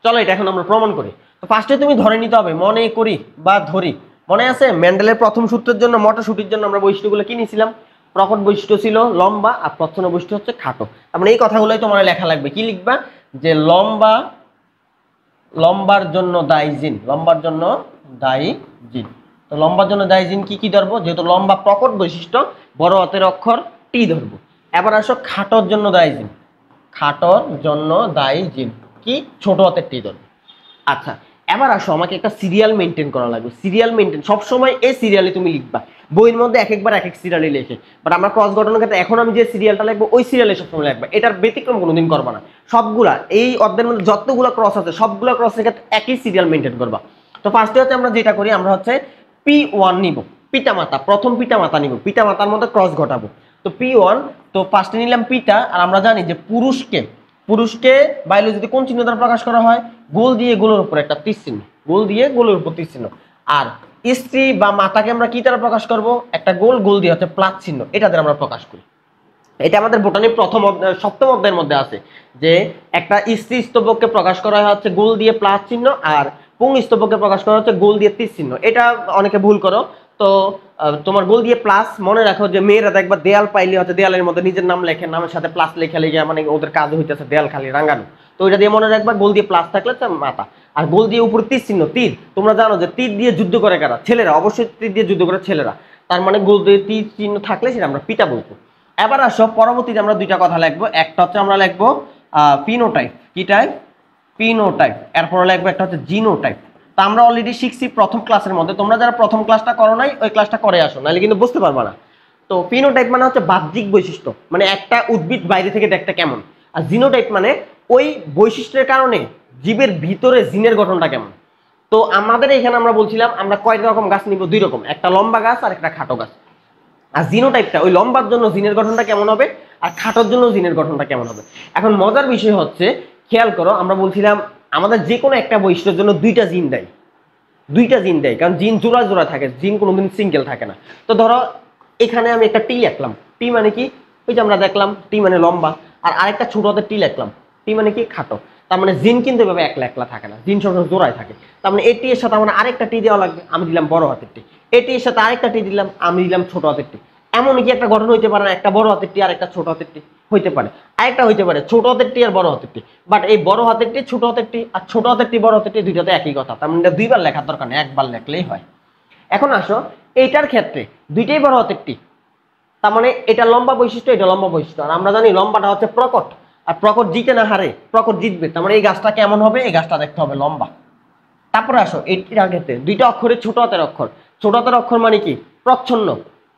চলো এটা এখন আমরা প্রমাণ করি। তো ফার্স্টে তুমি ধরে নিতে হবে, মনে করি বা ধরি, মনে আছে মেন্ডেলের প্রথম সূত্রের জন্য মটরশুটির জন্য আমরা বৈশিষ্ট্যগুলো কি নিয়েছিলাম, প্রকট বৈশিষ্ট্য ছিল লম্বা আর প্রচ্ছন্ন বৈশিষ্ট্য হচ্ছে খাটো। তার মানে এই কথাগুলোই তোমার লেখা লাগবে, কি লিখবা, যে লম্বার জন্য দায়ী জিন, লম্বার জন্য দায়ী জিন। তো লম্বার জন্য দায়ী জিন কি কি ধরবো, যেহেতু লম্বা প্রকট বৈশিষ্ট্য বড় হাতের অক্ষর টি ধরবো। এবার আসো খাটোর জন্য দায়ী জিন, খাটোর জন্য দায়ী জিন কি ছোট হাতের টি ধরবো। আচ্ছা, এবার আসো আমাকে একটা সিরিয়াল মেনটেন করা লাগবে, সিরিয়াল মেনটেন সবসময় এই সিরিয়ালে তুমি লিখবা, বইয়ের মধ্যে এক একবার এক এক সিরিয়ালে লেখে, বাট আমরা ক্রস গঠনের ক্ষেত্রে এখন আমি যে সিরিয়ালটা লিখবো ওই সিরিয়ালে সবসময় লিখবা, এটার ব্যতিক্রম কোনোদিন করবা না। সবগুলা এই অধ্যায়ের মধ্যে যতগুলো ক্রস আছে সবগুলো ক্রসের ক্ষেত্রে একই সিরিয়াল মেনটেন করবা। তো ফার্স্টে হচ্ছে আমরা যেটা করি, আমরা হচ্ছে P1 নিব, পিতামাতা, প্রথম পিতামাতা নিব, পিতামাতার মধ্যে ক্রস ঘটাবো। তো P1, তো ফার্স্টে নিলাম পিতা, আর আমরা জানি যে পুরুষকে বায়োলজিতে কোন চিহ্ন দ্বারা প্রকাশ করা হয়, গোল দিয়ে গোলের উপর একটা তীর চিহ্ন, গোল দিয়ে গোলের উপর তীর চিহ্ন। আর স্ত্রী বা মাতাকে আমরা কি দ্বারা প্রকাশ করব, একটা গোল দিয়ে হচ্ছে প্লাস চিহ্ন, এটা দ্বারা আমরা প্রকাশ করি। এটা আমাদের বোটানির সপ্তম অধ্যায়ের মধ্যে আছে, যে একটা স্ত্রী স্তবককে প্রকাশ করা হচ্ছে গোল দিয়ে প্লাস চিহ্ন, আর পুংস্তবককে প্রকাশ করা হচ্ছে গোল দিয়ে তীর চিহ্ন। এটা অনেকে ভুল করো, তো তোমার গোল দিয়ে প্লাস, মনে রাখো যে মেয়েরা দেখবা দেয়াল পাইলে হচ্ছে দেয়ালের মধ্যে নিজের নাম লেখে, নামের সাথে প্লাস লেখা লেগে মানে ওদের কাজ হইতেছে দেয়াল খালি রাঙানো। তো ওইটা দিয়ে মনে রাখবা গোল দিয়ে প্লাস থাকলে মাথা, আর গোল দিয়ে উপরে তীর চিহ্ন, তীর তোমরা জানো যে তীর দিয়ে যুদ্ধ করে কারা? ছেলেরা, অবশ্যই তীর দিয়ে যুদ্ধ করে ছেলেরা। তার মানে গোল দিয়ে তীর চিহ্ন থাকলে সেটা আমরা পিতা বলবো। এবার আসো পরবর্তীতে আমরা দুইটা কথা লিখবো। একটা হচ্ছে আমরা লিখবো পিনোটাইপ। কি টাইপ? পিনোটাইপ। এরপর লিখবো একটা হচ্ছে জিনোটাইপ। তা আমরা অলরেডি শিখছি প্রথম ক্লাসের মধ্যে, তোমরা যারা প্রথম ক্লাসটা করো নাই ওই ক্লাসটা করে আসো, নাহলে কিন্তু বুঝতে পারবা না। তো পিনোটাইপ মানে হচ্ছে বাহ্যিক বৈশিষ্ট্য, মানে একটা উদ্ভিদ বাইরে থেকে দেখতে কেমন। আর জিনোটাইপ মানে ওই বৈশিষ্ট্যের কারণে জীবের ভিতরে জিনের গঠনটা কেমন। তো আমাদের এখানে আমরা বলছিলাম আমরা কয়টা রকম গাছ নিব? দুই রকম, একটা লম্বা গাছ আর একটা খাটো গাছ। আর জিনোটাইপটা ওই লম্বার জন্য জিনের গঠনটা কেমন হবে, আর খাটোর জন্য জিনের গঠনটা কেমন হবে। এখন মজার বিষয় হচ্ছে, খেয়াল করো, আমরা বলছিলাম আমাদের যে কোনো একটা বৈশিষ্ট্যের জন্য দুইটা জিন দেয়, দুইটা জিন দেয়, কারণ জিন জোড়া জোড়া থাকে, জিন কোনোদিন সিঙ্গেল থাকে না। তো ধরো এখানে আমি একটা টি লিখলাম, টি মানে কি? ওই যে আমরা দেখলাম টি মানে লম্বা, আর আরেকটা ছোট হাতের টি লিখলাম, টি মানে কি? খাটো। তার মানে জিন কিন্তু এভাবে একলা একলা থাকে না, জিন সবসময় জোড়ায় থাকে। তার মানে এটি এর সাথে আমার আরেকটা টি দেওয়া লাগবে, আমি দিলাম বড় হাতের টি। এটি এর সাথে আরেকটা টি দিলাম, আমি দিলাম ছোট হাতের টি। এমন কি একটা গঠন হইতে পারে না, একটা বড় হাতের টি আর একটা ছোট হাতের টি হইতে পারে, আরেকটা হইতে পারে ছোট হাতের টি আর বড় হাতের টি। বাট এই বড় হাতের টি, ছোট হাতের টি, আর ছোট হাতের টি বড় হাতের টি দুইটাতে একই কথা। তার মানে দুইবার লেখার দরকার নেই, একবার লেখলেই হয়। এখন আসো এইটার ক্ষেত্রে দুইটাই বড় হাতের টি, তার মানে এটা লম্বা বৈশিষ্ট্য, এটা লম্বা বৈশিষ্ট্য। আর আমরা জানি লম্বাটা হচ্ছে প্রকট, আর প্রকট জিতে না হারে, প্রকট জিতবে। তার মানে এই গাছটা কেমন হবে? এই গাছটা দেখতে হবে লম্বা। তারপরে আসো এটার ক্ষেত্রে দুইটা অক্ষরে ছোট হাতের অক্ষর, ছোট হাতের অক্ষর মানে কি? প্রচ্ছন্ন।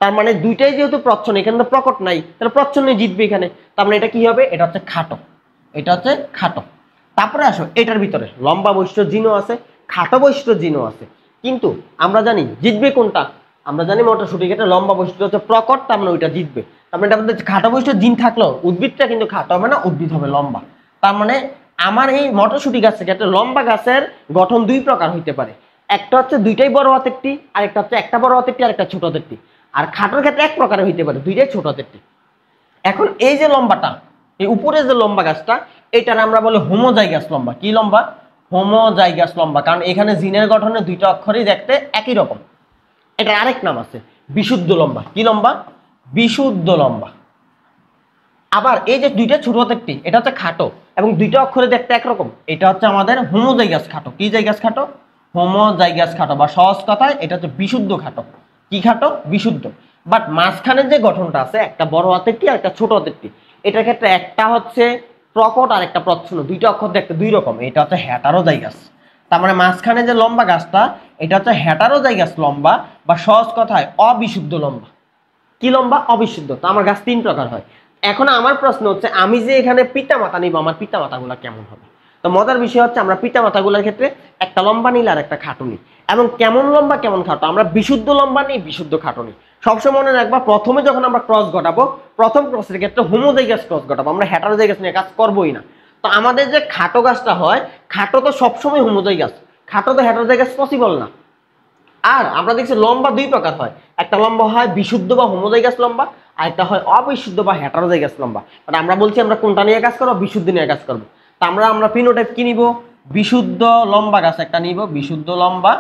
তার মানে দুইটাই যেহেতু প্রচ্ছন্ন, এখানে তো প্রকট নাই, তাহলে প্রচ্ছন্ন জিতবে এখানে। তার মানে এটা কি হবে? এটা হচ্ছে খাটো, এটা হচ্ছে খাটো। তারপরে আসো এটার ভিতরে লম্বা বৈশিষ্ট্য জিনও আছে, খাটো বৈশিষ্ট্য জিনও আছে, কিন্তু আমরা জানি জিতবে কোনটা? আমরা জানি মটরশুটির ক্ষেত্রে লম্বা বৈশিষ্ট্য হচ্ছে প্রকট, তার মানে ওইটা জিতবে। তার মানে এটা খাটো বৈশিষ্ট্য জিন থাকলেও উদ্ভিদটা কিন্তু খাটো হবে না, উদ্ভিদ হবে লম্বা। তার মানে আমার এই মটরশুটি গাছের ক্ষেত্রে লম্বা গাছের গঠন দুই প্রকার হইতে পারে, একটা হচ্ছে দুইটাই বড় হাতের টি, আর একটা হচ্ছে একটা বড় হাতের টি আর একটা ছোট হাতের টি। আর খাটোর ক্ষেত্রে এক প্রকারের হইতে পারে, দুইটাই ছোট হাতের টি। এখন এই যে লম্বাটা, এই উপরে যে লম্বা গাছটা, এটার আমরা বলি হোমোজাইগাস লম্বা। কি লম্বা? হোমোজাইগাস লম্বা, কারণ এখানে জিনের গঠনে দুইটা অক্ষরই দেখতে একই রকম। এটা আরেক নাম আছে বিশুদ্ধ লম্বা। কি লম্বা? বিশুদ্ধ লম্বা। আবার এই যে দুইটা ছোট হাতের টি, এটা হচ্ছে খাটো এবং দুইটা অক্ষরে দেখতে একরকম, এটা হচ্ছে আমাদের হোমোজাইগাস খাটো। কি জাইগাস খাটো? হোমোজাইগাস খাটো, বা সহজ কথায় এটা হচ্ছে বিশুদ্ধ খাটো। কি খাটো? বিশুদ্ধ। বাট মাঝখানে যে গঠনটা আছে, একটা বড় হাতের টি আর একটা ছোট হাতের টি, এটার ক্ষেত্রে একটা হচ্ছে প্রকট আর একটা প্রচ্ছন্ন, দুইটা অক্ষর দেখতে দুই রকম, এটা হচ্ছে হেটারোজাইগাস। তার মানে মাঝখানে যে লম্বা গাছটা, এটা হচ্ছে হেটারোজাইগাস লম্বা, বা সহজ কথায় অবিশুদ্ধ লম্বা। কি লম্বা? অবিশুদ্ধ। তো আমার গাছ তিন প্রকার হয়। এখন আমার প্রশ্ন হচ্ছে, আমি যে এখানে পিতা মাতা নিব, আমার পিতা মাতাগুলা কেমন হবে? তো মজার বিষয় হচ্ছে, আমরা পিতা মাতাগুলোর ক্ষেত্রে একটা লম্বা নিলে আর একটা খাটো নিই, এবং কেমন লম্বা কেমন খাটো, আমরা বিশুদ্ধ লম্বা নিই, বিশুদ্ধ খাটো নিই। সবসময় মনে রাখবা, প্রথমে যখন আমরা ক্রস ঘটাবো, প্রথম ক্রসের ক্ষেত্রে হোমোজাইগাস ক্রস ঘটাবো, আমরা হেটারোজাইগাস নিয়ে কাজ করবোই না। তো আমাদের যে খাটো গাছটা হয়, খাটো তো সবসময় হোমোজাইগাস, খাটো তো হেটারোজাইগাস পসিবল না। আর আমরা দেখছি লম্বা দুই প্রকার হয়, একটা লম্বা হয় বিশুদ্ধ বা হোমোজাইগাস লম্বা, আর একটা হয় অবিশুদ্ধ বা হেটারোজাইগাস লম্বা। মানে আমরা বলছি আমরা কোনটা নিয়ে কাজ করবো? বিশুদ্ধ নিয়ে কাজ করবো। তা আমরা ফিনোটাইপ কি নিব? বিশুদ্ধ লম্বা গাছ একটা নিব, বিশুদ্ধ লম্বা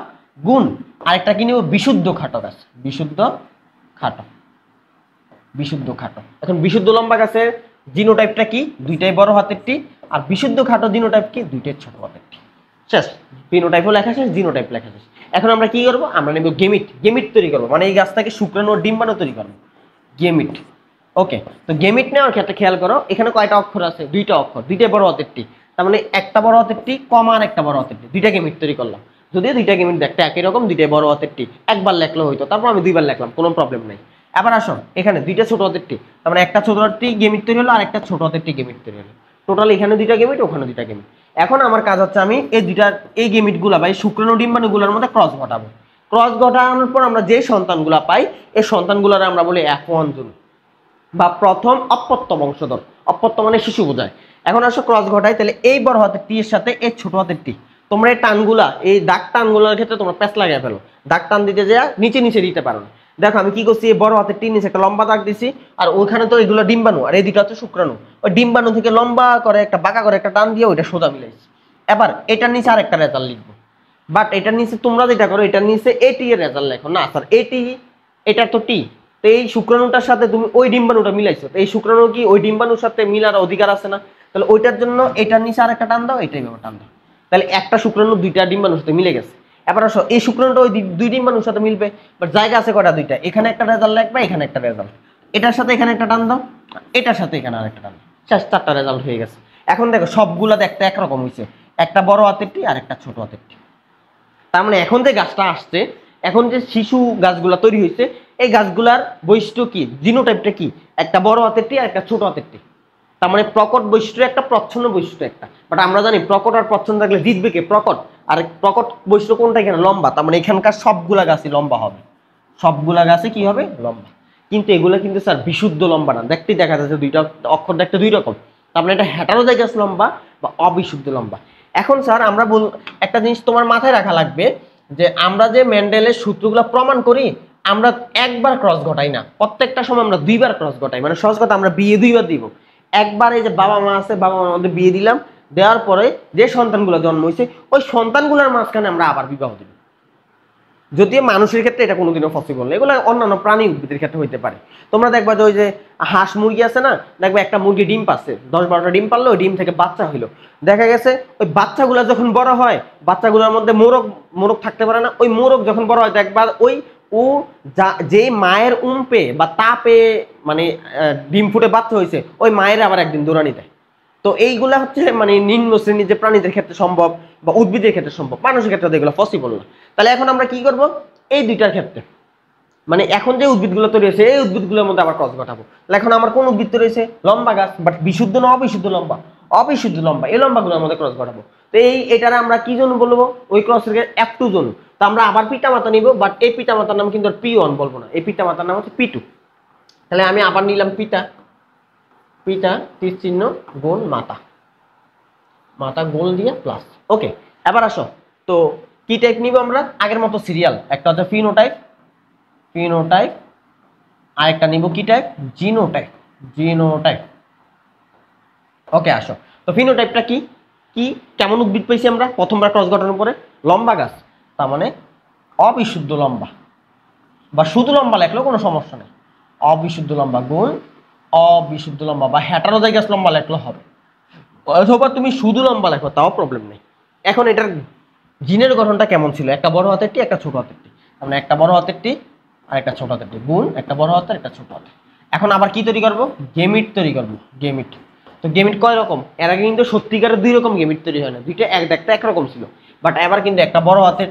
গুণ, আরেকটা কি নিব? বিশুদ্ধ খাটো গাছ, বিশুদ্ধ খাটো, বিশুদ্ধ খাটো। এখন বিশুদ্ধ লম্বা গাছের জিনোটাইপটা কি? দুইটাই বড় হাতের টি। আর বিশুদ্ধ খাটো জিনোটাইপ কি? দুইটাই ছোট হাতের টি। শেষ। ফিনোটাইপও লেখা শেষ, জিনোটাইপ লেখা শেষ। এখন আমরা কি করবো? আমরা নেব গেমিট। গেমিট তৈরি করবো, মানে এই গাছটাকে শুক্রাণু ও ডিম্বাণু তৈরি করবো, গেমিট। ওকে, তো গেমিট নেওয়ার ক্ষেত্রে খেয়াল করো, এখানে কয়টা অক্ষর আছে? দুইটা অক্ষর, দুইটাই বড় হাতের টি। তার মানে একটা বড় হাতের টি কমা আর একটা বড় হাতের টি, দুইটা গেমিট তৈরি করলাম। যদিও দুইটা গেমিট দেখতে একই রকম, দুইটাই বড় হাতের টি, একবার লেখলে হইতো, তারপর আমি দুইবার লেখলাম, কোনো প্রবলেম নাই। এবার আসো এখানে দুইটা ছোট হাতের টি, তার মানে একটা ছোট হাতের টি গেমিট তৈরি হলো, আর একটা ছোট হাতের টি গেমিট তৈরি হলো। টোটাল এখানে দুইটা গেমিট, ওখানে দুইটা গেমিট। এখন আমার কাজ হচ্ছে, আমি এই দুইটা এই গেমিট গুলা বা এই শুক্রাণু ডিম্বাণুগুলোর মধ্যে ক্রস ঘটাবো। ক্রস ঘটানোর পর আমরা যে সন্তানগুলা পাই, এই সন্তানগুলার আমরা বলি F1 জুন, বা প্রথম অপত্য বংশধর। অপত্য মানে শিশু বোঝায়। এখন আসো ক্রস ঘটাই, তাহলে এই বড় হাতের টি এর সাথে এই ছোট হাতের টি, তোমরা এই টানগুলা, এই দাগ টানগুলোর ক্ষেত্রে তোমরা প্যাচ লাগিয়ে ফেলো, দাগ টান দিতে যা নিচে নিচে দিতে পারো না। দেখো আমি কি করছি, এই বড় হাতের টি নিচে একটা লম্বা দাগ দিছি, আর ওইখানে তো এগুলো ডিম্বাণু, আর এই দুটো হচ্ছে শুক্রাণু। ওই ডিম্বাণু থেকে লম্বা করে একটা বাঁকা করে একটা টান দিয়ে ওইটা সোজা মিলাইছি। এবার এটার নিচে আর একটা রেজাল্ট লিখবো, বাট এটার নিচে তোমরা যেটা করো, এটার নিচে এটি এর রেজাল্ট লেখো। না স্যার এটি, এটা তো টি, তো এই শুক্রাণুটার সাথে তুমি ওই ডিম্বাণুটা মিলাইছো, তো এই শুক্রাণু কি ওই ডিম্বাণুর সাথে মিলার অধিকার আছে না? তাহলে ওইটার জন্য এটার নিচে আর একটা টান দাও, এটাই ব্যাপার টান দাও। তাহলে একটা শুক্রাণু দুইটা ডিম্বাণুর সাথে মিলে গেছে। এবার আসো এই শুক্রাণুটা ওই দুই ডিম্বাণুর সাথে মিলবে, বাট জায়গা আছে কয়টা? দুইটা। এখানে একটা রেজাল্ট লাগবে, এখানে একটা রেজাল্ট, এটার সাথে এখানে একটা টান দাও, এটার সাথে এখানে আরেকটা টান দাও, শেষ, চারটা রেজাল্ট হয়ে গেছে। এখন দেখো সবগুলা দেখতে একরকম হয়েছে, একটা বড় হাতের টি আর একটা ছোট হাতের টি। তার মানে এখন যে গাছটা আসছে, এখন যে শিশু গাছগুলা তৈরি হয়েছে, এই গাছগুলার বৈশিষ্ট্য কি, জিনোটাইপটা কি? একটা বড় হাতের টি আর একটা ছোট হাতের টি। তার মানে প্রকট বৈশিষ্ট্য একটা, প্রচ্ছন্ন বৈশিষ্ট্য একটা। বাট আমরা জানি প্রকট আর প্রচ্ছন্ন থাকলে জিতবে কে? প্রকট। আর প্রকট বৈশিষ্ট্য কোনটা? এখানে লম্বা। তার মানে এখানকার সবগুলা গাছই লম্বা হবে, সবগুলা গাছে কি হবে? লম্বা। কিন্তু এগুলা কিন্তু স্যার বিশুদ্ধ লম্বা না, দেখতেই দেখা যাচ্ছে দুইটা অক্ষর দেখতে দুই রকম। তার মানে এটা হেটারোজাইগাস লম্বা বা অবিশুদ্ধ লম্বা। এখন স্যার আমরা একটা জিনিস তোমার মাথায় রাখা লাগবে, যে আমরা যে মেন্ডেলের সূত্রগুলো প্রমাণ করি, আমরা একবার ক্রস ঘটাই না, প্রত্যেকটা সময় আমরা দুইবার ক্রস ঘটাই। মানে সহজ কথা, আমরা বিয়ে দুইবার দিব। একবার এই যে বাবা মা আছে, বাবা মার মধ্যে বিয়ে দিলাম, দেওয়ার পরে যে সন্তানগুলো জন্ম হয়েছে, ওই সন্তানগুলোর মাঝখানে আমরা আবার বিবাহ দিব। যদিও মানুষের ক্ষেত্রে এটা কোনোদিনও পসিবল না, এগুলো অন্যান্য প্রাণী উদ্ভিদের ক্ষেত্রে হইতে পারে। তোমরা দেখবা যে ওই যে হাঁস মুরগি আছে না, দেখবা একটা মুরগি ডিম পাচ্ছে, 10-12টা ডিম পারলো, ওই ডিম থেকে বাচ্চা হইলো। দেখা গেছে ওই বাচ্চাগুলো যখন বড় হয়, বাচ্চাগুলোর মধ্যে মোরগ থাকতে পারে না, ওই মোরগ যখন বড় হয় দেখবা ওই ও যে মায়ের উম্পে বা তাপে মানে ডিম ফুটে বাচ্চা হয়েছে, ওই মায়ের আবার একদিন দৌড়ানি দেয়। তো এইগুলা হচ্ছে মানে নিম্ন শ্রেণীর যে প্রাণীদের ক্ষেত্রে সম্ভব বা উদ্ভিদের ক্ষেত্রে সম্ভব, মানুষের ক্ষেত্রে এগুলো পসিবল না। তাহলে এখন আমরা কি করব? এই দুইটার ক্ষেত্রে মানে এখন যে উদ্ভিদগুলো তৈরি হয়েছে, এই উদ্ভিদগুলোর মধ্যে আবার ক্রস ঘটাবো। এখন আমার কোন উদ্ভিদ তৈরি হয়েছে? লম্বা গাছ, বাট বিশুদ্ধ না অবিশুদ্ধ লম্বা? অবিশুদ্ধ লম্বা। এই লম্বাগুলোর মধ্যে ক্রস ঘটাবো। তো এটারে আমরা কি জন্য বলবো? ওই ক্রসের F2 জন। তো আমরা আবার পিতামাতা নিব, বাট এই পিতামাতার নাম কিন্তু P1 বলবো না, এই পিতামাতার নাম হচ্ছে P2। তাহলে আমি আবার নিলাম পিতা, পিতা তীর চিহ্ন গুণ মাতা, মাথা গোল দিয়ে প্লাস। ওকে, এবার আসো তো কি টাইপ নিব আমরা? আগের মতো সিরিয়াল, একটা হচ্ছে ফিনোটাইপ, ফিনোটাইপ, আরেকটা নিব কি টাইপ? Genotype, genotype. ওকে আসো তো ফিনোটাইপটা কি কি কেমন উদ্ভিদ পাইছি আমরা প্রথমবার ক্রস গঠনের পরে? লম্বা গাছ, তার মানে অবিশুদ্ধ লম্বা, বা শুধু লম্বা লেখলেও কোনো সমস্যা নেই। অবিশুদ্ধ লম্বা গুণ অবিশুদ্ধ লম্বা, বা হেটারোজাইগাস লম্বা লেখলেও হবে, অথবা তুমি শুধু লম্বা লেখো তাও প্রবলেম নেই। এখন এটার জিনের গঠনটা কেমন ছিল? একটা বড় হাতের টি, একটা ছোট হাতের টি। মানে একটা বড় হাতের টি আর একটা ছোট হাতের টি গুণ একটা বড় হাতের একটা ছোট হাতের। এখন আবার কি তৈরি করব? গেমিট তৈরি করব, গেমিট। তো গেমিট কয় রকম? এর আগে কিন্তু সত্যিকারের দুই রকম গেমিট তৈরি হয় না, দুইটা একটা একরকম ছিল। বাট এবার কিন্তু একটা বড় হাতের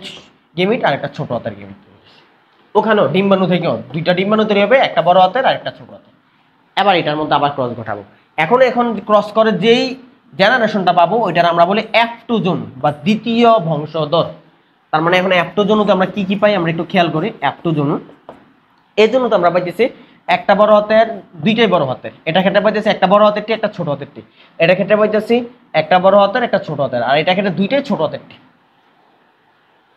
গেমিট আর একটা ছোট হাতের গেমিট তৈরি হয়েছে। ওখানেও ডিম্বাণু থেকেও দুইটা ডিম্বাণু তৈরি হবে, একটা বড় হাতের আর একটা ছোট হাতের। এবার এটার মধ্যে আবার ক্রস ঘটাবো। এখন ক্রস করে যেই জেনারেশনটা পাবো ওইটার আমরা বলি F2 জন বা দ্বিতীয় বংশধর। তার মানে এখন F2 জনুতে আমরা কি কি পাই? আমরা একটু খেয়াল করি। F2 জনু, এই জন্য তো আমরা পাইতেছি একটা বড় হাতের, দুইটাই বড় হাতের। এটা ক্ষেত্রে পাইতেছি একটা বড় হাতের টি, একটা ছোট হাতের টি। এটা ক্ষেত্রে পাইতেছি একটা বড় হাতের, একটা ছোট হাতের। আর এটা ক্ষেত্রে দুইটাই ছোট হাতের টি।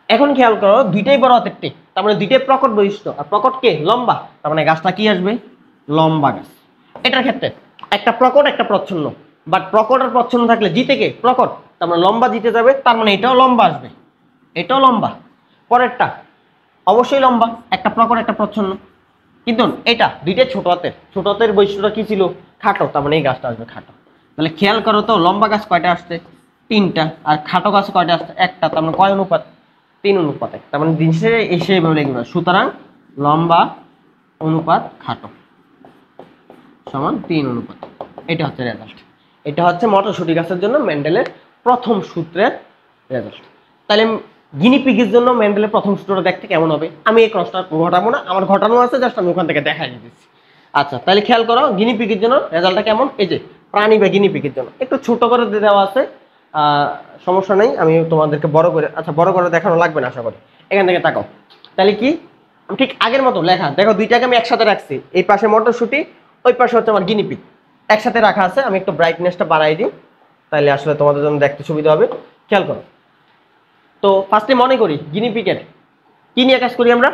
এখন খেয়াল করো, দুইটাই বড় হাতের টি, তার মানে দুইটাই প্রকট বৈশিষ্ট্য। আর প্রকট কে? লম্বা, তার মানে গাছটা কি আসবে? লম্বা গাছ। এটার ক্ষেত্রে একটা প্রকট একটা প্রচ্ছন্ন, বাট প্রকট আর প্রচ্ছন্ন থাকলে জিতে কে? প্রকট, তার মানে লম্বা জিতে যাবে, তার মানে এটাও লম্বা আসবে, এটাও লম্বা। পরেরটা অবশ্যই লম্বা, একটা প্রকট একটা প্রচ্ছন্ন। কিন্তু এটা দুইটাই ছোট হাতের, ছোট হাতের বৈশিষ্ট্যটা কি ছিল? খাটো, তার মানে এই গাছটা আসবে খাটো। তাহলে খেয়াল করো তো, লম্বা গাছ কয়টা আসছে? 3টা। আর খাটো গাছ কয়টা আসছে? একটা। তার মানে কয় অনুপাত? 3 অনুপাত 1। তার মানে জিনিসের এসে লিখবে, সুতরাং লম্বা অনুপাত খাটো সমান 3 অনুপাত। এটা হচ্ছে রেজাল্ট। এটা হচ্ছে মটরশুঁটি গাছের জন্য মেন্ডেলের প্রথম সূত্রের রেজাল্ট। তাহলে গিনিপিগের জন্য মেন্ডেলের প্রথম সূত্রটা দেখতে কেমন হবে? আমি এই ক্রসটা ঘটাবো না, আমার ঘটানো আছে, জাস্ট আমি ওখান থেকে দেখাই দিচ্ছি। আচ্ছা, তাহলে খেয়াল করো গিনিপিগের জন্য রেজাল্টটা কেমন। এই যে প্রাণী বা গিনিপিগের জন্য একটু ছোট করে দেওয়া আছে, সমস্যা নেই, আমি তোমাদেরকে বড় করে, আচ্ছা বড় করে দেখানো লাগবে না আশা করি। এখান থেকে তাকাও, তাহলে কি ঠিক আগের মতো লেখা। দেখো দুইটাকে আমি একসাথে রাখছি, এই পাশে মটরশুঁটি, ওই পাশে হচ্ছে আমার গিনিপিগ, একসাথে রাখা আছে। আমি একটু ব্রাইটনেসটা বাড়াই দিই, তাহলে আসলে তোমাদের জন্য দেখতে সুবিধা হবে। খেয়াল করো তো, ফার্স্টে মনে করি গিনিপিগের কি নিয়ে কাজ করি আমরা?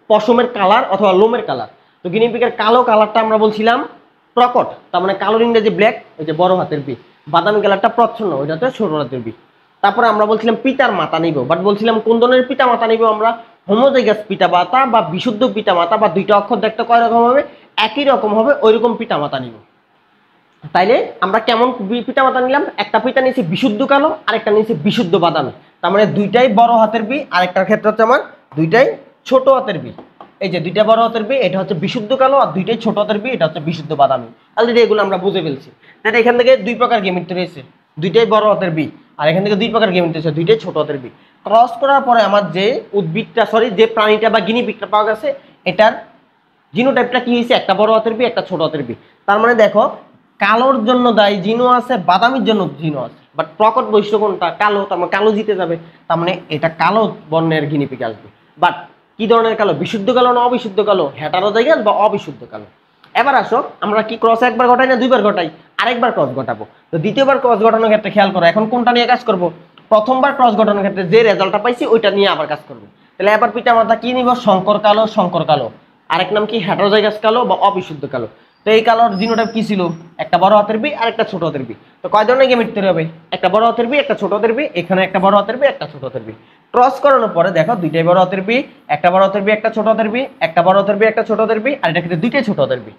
পশমের কালার অথবা লোমের কালার। তো গিনিপিগের কালো কালারটা আমরা বলছিলাম প্রকট, তার মানে কালোর ইংরেজি ব্ল্যাক, ওই যে বড় হাতের বি। বাদামি কালারটা প্রচ্ছন্ন, ওইটা হচ্ছে ছোট হাতের বি। তারপরে আমরা বলছিলাম পিতার মাতা নিব, বাট বলছিলাম কোন ধরনের পিতা মাতা নিব আমরা, হোমোজাইগাস পিতা মাতা বা বিশুদ্ধ পিতা মাতা, বা দুইটা অক্ষর দেখতে কয় রকম হবে, একই রকম হবে, ওইরকম পিতা মাতা নিব। তাইলে আমরা কেমন পিতা মাতা নিলাম, একটা পিতা নিয়েছি বিশুদ্ধ কালো, আরেকটা নিয়েছি বিশুদ্ধ বাদামি। তার মানে দুইটাই বড় হাতের বি, আরেকটার ক্ষেত্রে হচ্ছে আমার দুইটাই ছোট হাতের বি। এই যে দুইটা বড় হাতের বি, এটা হচ্ছে বিশুদ্ধ কালো, আর দুইটাই ছোট হাতের বি, এটা হচ্ছে বিশুদ্ধ বাদামি। অলরেডি এগুলো আমরা বুঝে ফেলছি। তাহলে এখান থেকে দুই প্রকার গেমিট রয়েছে, দুইটাই বড় হাতের বি, আর এখান থেকে দুই প্রকার গেমিট রয়েছে, দুইটাই ছোট হাতের বি। ক্রস করার পরে আমার যে উদ্ভিদটা, সরি যে প্রাণীটা বা গিনিপিগটা পাওয়া গেছে, এটার জিনোটাইপটা কি হয়েছে, একটা বড় হাতের বি, একটা ছোট হাতের বি। তার মানে দেখো, কালোর জন্য দায়ী জিনো আছে, বাদামির জন্য জিনো আছে, বাট প্রকট বৈশিষ্ট্য কোনটা, কালো, তার মানে কালো জিতে যাবে। তার মানে এটা কালো বর্ণের গিনিপিগ আসবে। বাট কি ধরনের কালো, বিশুদ্ধ কালো না অবিশুদ্ধ কালো, হেটারোজাইগাস বা অবিশুদ্ধ কালো। এবার আসো, আমরা কি ক্রস একবার ঘটাই না দুইবার ঘটাই, আরেকবার ক্রস ঘটাবো। তো দ্বিতীয়বার ক্রস ঘটানোর ক্ষেত্রে খেয়াল করো, এখন কোনটা নিয়ে কাজ করব, প্রথমবার ক্রস ঘটানোর ক্ষেত্রে যে রেজাল্টটা পাইছি ওইটা নিয়ে আবার কাজ করবো। তাহলে এবার পিতা মাতা কি নিব, শঙ্কর কালো, শঙ্কর কালো, আরেক নাম কি হেটারোজাইগাস কালো বা অবিশুদ্ধ কালো। তো এই কালোর জিনোটাইপ কি ছিল, একটা বড় হাতের বি আর একটা ছোট হাতের বি। তো কয় ধরনের গেমেট তৈরি হবে, একটা বড় হাতের বি, একটা ছোট হাতের বি, এখানে একটা বড় হাতের বি, একটা ছোট হাতের বি। ক্রস করানোর পরে দেখো, দুইটাই বড় হাতের বি, একটা বড় হাতের বি, একটা ছোট হাতের বি, একটা বড় হাতের বি, একটা ছোট হাতের বি, আর এটা ক্ষেত্রে দুইটাই ছোট হাতের বি।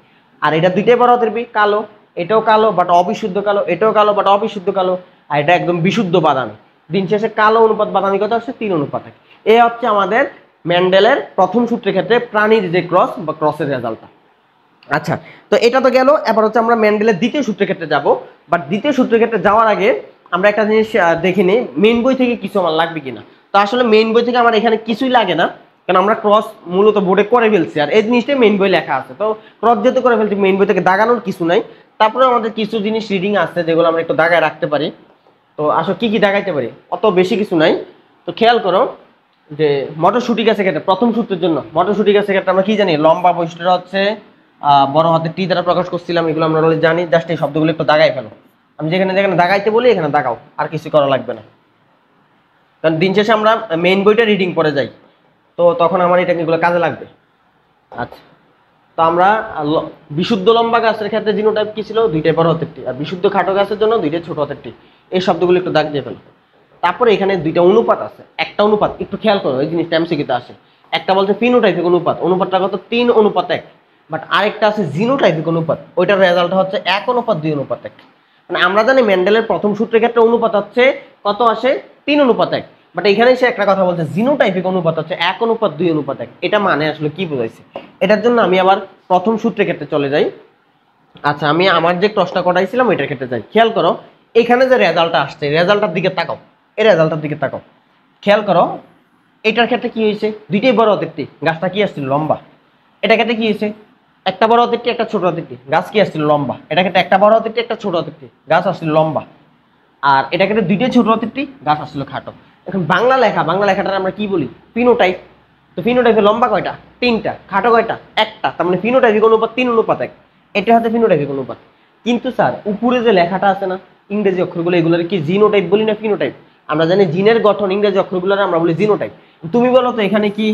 আর এটা দুইটাই বড় হাতের বি, কালো, এটাও কালো বাট অবিশুদ্ধ কালো, এটাও কালো বাট অবিশুদ্ধ কালো, আর এটা একদম বিশুদ্ধ বাদামি। দিন শেষে কালো অনুপাত বাদামি কত আসছে, 3 অনুপাত 1। এই হচ্ছে আমাদের মেন্ডেলের প্রথম সূত্রের ক্ষেত্রে প্রাণীর যে ক্রস বা ক্রসের রেজাল্টটা। আচ্ছা, তো এটা তো গেল। এবার হচ্ছে আমরা মেন্ডেলের দ্বিতীয় সূত্রের ক্ষেত্রে যাব। বাট দ্বিতীয় সূত্রের ক্ষেত্রে যাওয়ার আগে আমরা একটা জিনিস দেখে নিই, মেইন বই থেকে কিছু আমার লাগবে কিনা। তো আসলে মেইন বই থেকে আমার এখানে কিছুই লাগে না, কারণ আমরা ক্রস মূলত বোর্ডে করে ফেলছি, আর এই জিনিসটাই মেইন বই লেখা আছে। তো ক্রস যেহেতু করে ফেলছি, মেইন বই থেকে দাগানোর কিছু নাই। তারপরে আমাদের কিছু জিনিস রিডিং আছে যেগুলো আমরা একটু দাগায় রাখতে পারি। তো আসলে কি কি দাগাইতে পারি, অত বেশি কিছু নাই। তো খেয়াল করো যে মটরশুঁটি গাছের ক্ষেত্রে প্রথম সূত্রের জন্য, মটরশুঁটি গাছের ক্ষেত্রে আমরা কি জানি, লম্বা বৈশিষ্ট্যটা হচ্ছে বড় হাতের টি দ্বারা প্রকাশ করছিলাম, এগুলো আমরা জানি। জাস্ট এই শব্দগুলো একটু দাগাই ফেলো। আমি যেখানে যেখানে দাগাইতে বলি এখানে দাগাও, আর কিছু করা লাগবে না, কারণ দিন শেষে আমরা মেইন বইটা রিডিং করে যাই, তো তখন আমার এই টেকনিকগুলো কাজে লাগবে। আচ্ছা, তো আমরা বিশুদ্ধ লম্বা গাছের ক্ষেত্রে জিনোটাইপ কি ছিল, দুইটাই বড় হাতের টি, আর বিশুদ্ধ খাটো গাছের জন্য দুইটাই ছোট হাতের টি। এই শব্দগুলো একটু দাগ দিয়ে ফেলো। তারপরে এখানে দুইটা অনুপাত আছে, একটা অনুপাত একটু খেয়াল করো, এই জিনিসটা এমসিকিউতে আসে। একটা বলছে ফিনোটাইপিক অনুপাত, অনুপাতটা কত 3:1। বাট আরেকটা আছে জিনোটাইপিক অনুপাত, ওইটার রেজাল্ট হচ্ছে 1:2:1। মানে আমরা জানি মেন্ডেলের প্রথম সূত্রের ক্ষেত্রে অনুপাত হচ্ছে কত আসে, 3:1। বাট এখানে সে একটা কথা বলছে, জিনোটাইপিক অনুপাত হচ্ছে 1:2:1। এটা মানে আসলে কি বোঝাইছে, এটার জন্য আমি আবার প্রথম সূত্রের ক্ষেত্রে চলে যাই। আচ্ছা, আমি আমার যে ক্রসটা করাইছিলাম ওইটার ক্ষেত্রে যাই। খেয়াল করো এখানে যে রেজাল্টটা আসছে, রেজাল্টটার দিকে তাকাও, এই রেজাল্টটার দিকে তাকাও। খেয়াল করো এটার ক্ষেত্রে কি হয়েছে, দুইটাই বড় হাতের টি, গাছটা কি আসছিল লম্বা। এটার ক্ষেত্রে কি হয়েছে, একটা বড় হাতের টি, একটা ছোট হাতের টি, গাছ কি আসছিল লম্বা। এটার ক্ষেত্রে একটা বড় হাতের টি, একটা ছোট হাতের টি, গাছ আসছিল লম্বা। আর এটা ক্ষেত্রে দুইটাই ছোট হাতের টি, গাছ আসছিল খাটো। এখন বাংলা লেখা, বাংলা লেখাটা আমরা কি বলি, ফিনোটাইপ। তো ফিনোটাইপের লম্বা কয়টা, 3টা, খাটো কয়টা, একটা। তার মানে ফিনোটাইপিক অনুপাত 3:1। এটা হচ্ছে ফিনোটাইপিক অনুপাত। কিন্তু স্যার উপরে যে লেখাটা আছে না, ইংরেজি অক্ষরগুলো, এগুলোর কি জিনোটাইপ বলি না ফিনোটাইপ। আমরা জানি জিনের গঠন ইংরেজি অক্ষরগুলোর আমরা বলি জিনোটাইপ। তুমি বলো তো এখানে কি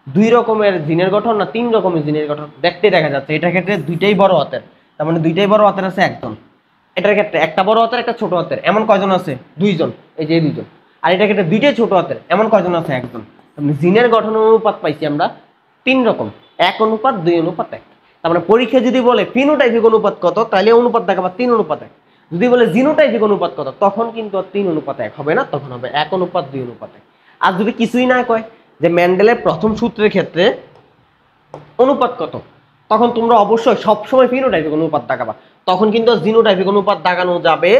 2 রকমের জিনের গঠন না 3 রকমের জিনের গঠন, দেখতে দেখা যাচ্ছে। এটার ক্ষেত্রে দুইটাই বড় হাতের, তার মানে দুইটাই বড় হাতের আছে একজন। এটার ক্ষেত্রে একটা বড় হাতের একটা ছোট হাতের, এমন কয়জন আছে, 2জন, এই যে 2জন। আর এটার ক্ষেত্রে দুইটাই ছোট হাতের, এমন কয়জন আছে, একজন। জিনের গঠন অনুপাত পাইছি আমরা 3 রকম, 1:2:1। তার মানে পরীক্ষা যদি বলে ফিনোটাইপিক অনুপাত কত, তাহলে অনুপাত দেখাবা 3:1। যদি বলে জিনোটাইপিক অনুপাত কত, তখন কিন্তু 3:1 হবে না, তখন হবে 1:2:1। আর যদি কিছুই না কয় যে মেন্ডেলের প্রথম সূত্রের ক্ষেত্রে অনুপাত কত, তখন তোমরা অবশ্যই সবসময় ফিনোটাইপিক অনুপাত দেখাবা। তখন কিন্তু জিনোটাইপিক অনুপাত দেখানো যাবে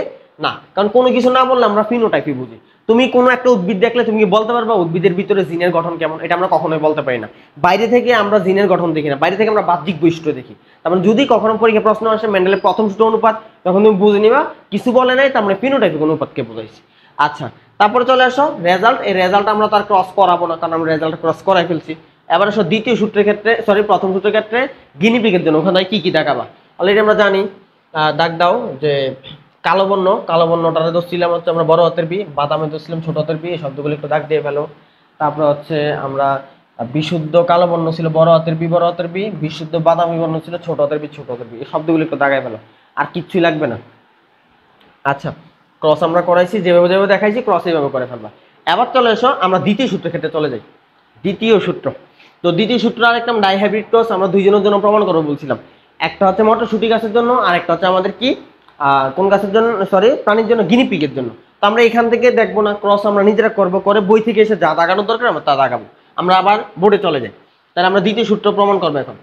না, কারণ কোনো কিছু না বললে আমরা ফিনোটাইপই বুঝি। তুমি কোনো একটা উদ্ভিদ দেখলে তুমি কি বলতে পারবা উদ্ভিদের ভিতরে জিনের গঠন কেমন, এটা আমরা কখনোই বলতে পারি না। বাইরে থেকে আমরা জিনের গঠন দেখি না, বাইরে থেকে আমরা বাহ্যিক বৈশিষ্ট্য দেখি। তার মানে যদি কখনো পরীক্ষা প্রশ্ন আসে মেন্ডেলের প্রথম সূত্র অনুপাত, তখন তুমি বুঝে নিবা কিছু বলে নাই, তার মানে ফিনোটাইপিক অনুপাতকে বোঝাইছি। আচ্ছা, তারপরে চলে আসো রেজাল্ট। এই রেজাল্ট আমরা তার ক্রস করাবো না, কারণ আমরা রেজাল্ট ক্রস করাই ফেলছি। এবার আসো দ্বিতীয় সূত্রের ক্ষেত্রে, সরি প্রথম সূত্রের ক্ষেত্রে গিনিপিগের জন্য ওখানে কি কি দেখাবা। অলরেডি আমরা জানি, দাগ দাও যে কালো বর্ণ, কালো বর্ণটা ধরছিলাম হচ্ছে আমরা বড় হাতের বি, বাদামে ধরছিলাম ছোট হাতের বি, এই শব্দগুলো একটু দাগ দিয়ে ফেলো। তারপরে হচ্ছে আমরা বিশুদ্ধ কালো বর্ণ ছিল বড় হাতের বি, বড় হাতের বি, বিশুদ্ধ বাদামি বর্ণ ছিল ছোট হাতের বি, ছোট হাতের বি। এই শব্দগুলো একটু দাগাই ফেলো, আর কিচ্ছুই লাগবে না। আচ্ছা, ক্রস আমরা করাইছি, যেভাবে যেভাবে দেখাইছি ক্রস এইভাবে করে ফেলবা। এবার চলে এসো আমরা দ্বিতীয় সূত্রের ক্ষেত্রে চলে যাই। দ্বিতীয় সূত্র, তো দ্বিতীয় সূত্র আরেকটা ডাইহাইব্রিড ক্রস আমরা দুইজনের জন্য প্রমাণ করবো বলছিলাম। একটা হচ্ছে মটরশুঁটি গাছের জন্য, আর একটা হচ্ছে আমাদের কি কোন গাছের জন্য, সরি প্রাণীর জন্য, গিনিপিগের জন্য। তো আমরা এখান থেকে দেখবো না, ক্রস আমরা নিজেরা করবো, করে বই থেকে এসে যা দাগানোর দরকার আমরা তা দাগাবো। আমরা আবার বোর্ডে চলে যাই, তাহলে আমরা দ্বিতীয় সূত্র প্রমাণ করবো এখন।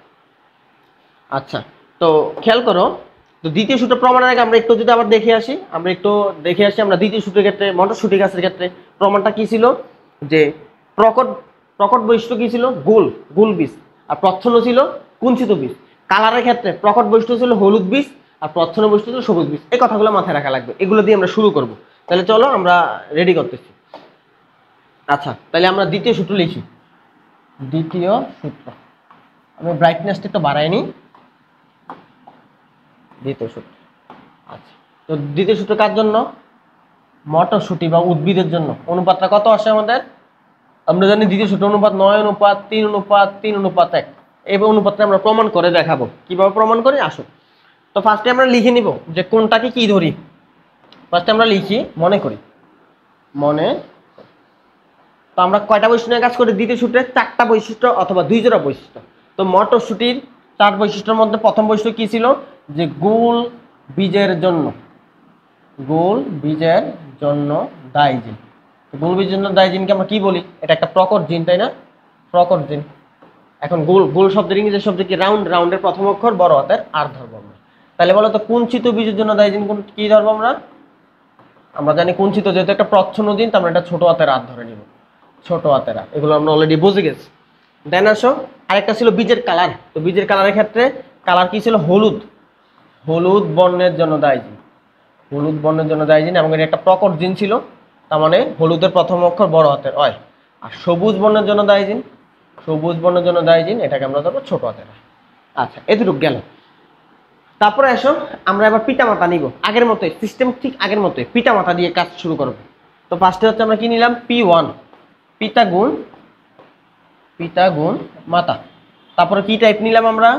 আচ্ছা, তো খেয়াল করো, তো দ্বিতীয় সূত্র প্রমাণের আগে আমরা একটু যদি আবার দেখে আসি, আমরা দ্বিতীয় সূত্রের ক্ষেত্রে মটরশুঁটি গাছের ক্ষেত্রে প্রমাণটা কি ছিল, যে প্রকট বৈশিষ্ট্য কি ছিল, গোল বীজ, আর প্রচ্ছন্ন ছিল কুঞ্চিত বীজ। কালারের ক্ষেত্রে প্রকট বৈশিষ্ট্য ছিল হলুদ বীজ, আর প্রচ্ছন্ন বৈশিষ্ট্য ছিল সবুজ বীজ। এই কথাগুলো মাথায় রাখা লাগবে, এগুলো দিয়ে আমরা শুরু করব। তাহলে চলো আমরা রেডি করতেছি। আচ্ছা, তাহলে আমরা দ্বিতীয় সূত্র লিখি। দ্বিতীয় সূত্র, আমি ব্রাইটনেসটা একটু বাড়াই নিই। দ্বিতীয় সূত্র, আচ্ছা, তো দ্বিতীয় সূত্র কার জন্য, মটরশুঁটি বা উদ্ভিদের জন্য। অনুপাতটা কত আসে আমাদের, আমরা জানি দ্বিতীয় সূত্র অনুপাত 9:3:3:1। এই অনুপাতটা আমরা প্রমাণ করে দেখাবো। কিভাবে প্রমাণ করি আসো। তো ফার্স্টে আমরা লিখে নিব যে কোনটাকে কি ধরি। ফার্স্টে আমরা লিখি মনে করি, তো আমরা কয়টা বৈশিষ্ট্য নিয়ে কাজ করি দ্বিতীয় সূত্রে, 4টা বৈশিষ্ট্য অথবা 2 জোড়া বৈশিষ্ট্য। তো মটরশুঁটির 4 বৈশিষ্ট্যের মধ্যে প্রথম বৈশিষ্ট্য কি ছিল, যে গোল বীজের জন্য দায়ী জিন। গোল বীজের জন্য দায়ী জিনকে আমরা কি বলি, এটা একটা প্রকট জিন, তাই না, প্রকট জিন। এখন গোল শব্দের ইংরেজি শব্দ কি, রাউন্ডের প্রথম অক্ষর বড় হাতের আর ধরবো আমরা। তাহলে বলো তো কুঞ্চিত বীজের জন্য দায়ী জিন কি ধরবো আমরা জানি কুঞ্চিত যেহেতু একটা প্রচ্ছন্ন জিন, আমরা এটা ছোট হাতের আর ধরে নিব, ছোট হাতের আর। এগুলো আমরা অলরেডি বুঝে গেছি। দেন আসো, আরেকটা ছিল বীজের কালার। তো বীজের কালারের ক্ষেত্রে কালার কি ছিল, হলুদ বর্ণের জন্য দায়ী জিন, এবং এটা একটা প্রকট জিন ছিল, তার মানে হলুদের প্রথম অক্ষর বড় হাতের অয়। আর সবুজ বর্ণের জন্য দায়ী জিন, এটাকে আমরা ধরবো ছোট হাতের। আচ্ছা, এতটুকু গেল। তারপরে আসো আমরা এবার পিতামাতা নিব, আগের মতোই সিস্টেম, ঠিক আগের মতোই পিতামাতা দিয়ে কাজ শুরু করব। তো ফার্স্টে হচ্ছে আমরা কি নিলাম, P1 পিতা গুণ মাতা। তারপরে কি টাইপ নিলাম আমরা,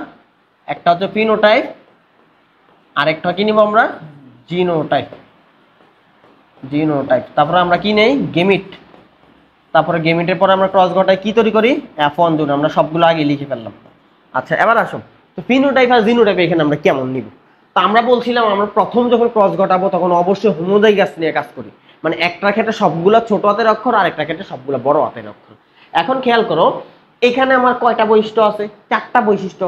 একটা হচ্ছে ফিনোটাইপ, আরেকটা কি নিব আমরা, জিনোটাইপ। তারপরে আমরা কি নেই, গেমিট। তারপরে গেমিটের পরে আমরা ক্রস ঘটায় কি তৈরি করি, F1 জোন। আমরা সবগুলো আগে লিখে ফেললাম। আচ্ছা, এবার আসো, তো ফিনোটাইপ আর জিনোটাইপ এখানে আমরা কেমন নিব। তো আমরা বলছিলাম আমরা প্রথম যখন ক্রস ঘটাবো তখন অবশ্যই হোমোজাইগাস নিয়ে কাজ করি, মানে একটার ক্ষেত্রে সবগুলা ছোট হাতের অক্ষর, আর একটা ক্ষেত্রে সবগুলা বড় হাতের অক্ষর। এখন খেয়াল করো, এখানে আমার কয়টা বৈশিষ্ট্য আছে, 4টা বৈশিষ্ট্য,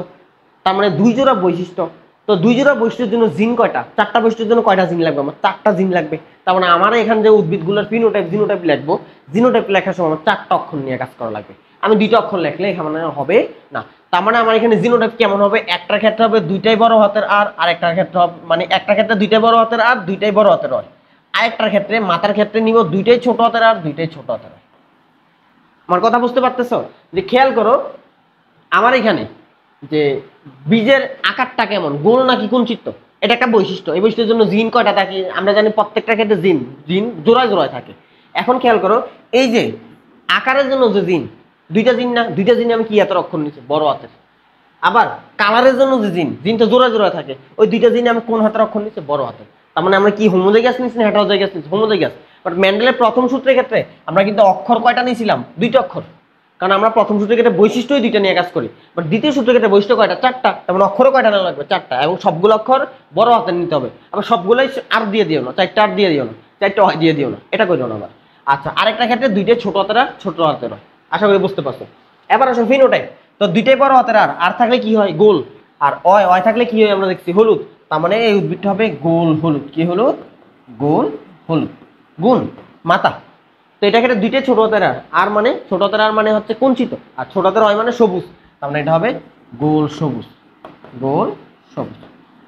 তার মানে 2 জোড়া বৈশিষ্ট্য। তো 2 জোড়া বৈশিষ্ট্যের জন্য জিন কয়টা, 4টা বৈশিষ্ট্যের জন্য কয়টা জিন লাগবে, আমার 4টা জিন লাগবে। তার মানে আমার এখানে যে উদ্ভিদগুলোর ফিনোটাইপ জিনোটাইপ লিখবো, জিনোটাইপ লেখার সময় আমার 4টা অক্ষর নিয়ে কাজ করা লাগবে। আমি 2টা অক্ষর লিখলে এখানে হবে না। তার মানে আমার এখানে জিনোটাইপ কেমন হবে, একটার ক্ষেত্রে হবে 2টাই বড় হাতের আর, আরেকটার ক্ষেত্রে হবে মানে একটার ক্ষেত্রে 2টাই বড় হাতের আর, 2টাই বড় হাতের হয়। আরেকটার ক্ষেত্রে মাতার ক্ষেত্রে নিব 2টাই ছোট হাতের আর, 2টাই ছোট হাতের হয়। আমার কথা বুঝতে পারতেছো, যে খেয়াল করো আমার এখানে যে বীজের আকারটা কেমন, গোল নাকি কুঞ্চিত, এটা একটা বৈশিষ্ট্য। এই বৈশিষ্ট্যের জন্য জিন কয়টা থাকে, আমরা জানি প্রত্যেকটা ক্ষেত্রে জিন জোড়ায় থাকে। এখন খেয়াল করো, এই যে আকারের জন্য যে জিন, 2টা জিন না, 2টা জিনে আমি কি হাতের অক্ষর নিচ্ছি, বড় হাতের। আবার কালারের জন্য যে জিনটা জোড়ায় থাকে, ওই 2টা জিনে আমি কোন হাতের অক্ষর নিচ্ছি, বড় হাতের। তার মানে আমরা কি হোমোজাইগাস নিচ্ছি না হেটারোজাইগাস নিচ্ছি, হোমোজাইগাস। বাট মেন্ডেলের প্রথম সূত্রের ক্ষেত্রে আমরা কিন্তু অক্ষর কয়টা নিয়েছিলাম, 2টা অক্ষর, কারণ আমরা প্রথম সূত্রের ক্ষেত্রে বৈশিষ্ট্যই 2টা নিয়ে কাজ করি। বাট দ্বিতীয় সূত্রের ক্ষেত্রে বৈশিষ্ট্য কয়টা, 4টা। তেমন অক্ষরও কয়টা নেওয়া লাগবে, 4টা, এবং সবগুলো অক্ষর বড় হাতের নিতে হবে। আবার সবগুলোই আর দিয়ে দিও না, 4টা আর দিয়ে দিও না, 4টা হয় দিয়ে দিও না, এটা করিও না আবার। আচ্ছা, আরেকটা ক্ষেত্রে 2টাই ছোট হাতের আর, ছোট হাতের হয়। আশা করি বুঝতে পারছো। এবার আসো ফিনোটাইপ। তো 2টাই বড় হাতের আর থাকলে কি হয়, গোল। আর অয় থাকলে কি হয়, আমরা দেখছি হলুদ। তার মানে এই উদ্ভিদটা হবে গোল হলুদ। কি হলুদ, গোল হলুদ। গুণ মাতা, তো এটা ক্ষেত্রে 2টাই ছোট হাতের আর মানে ছোট হাতের আর মানে হচ্ছে কুঞ্চিত, আর ছোট হাতের হয় মানে সবুজ, তার মানে এটা হবে গোল সবুজ।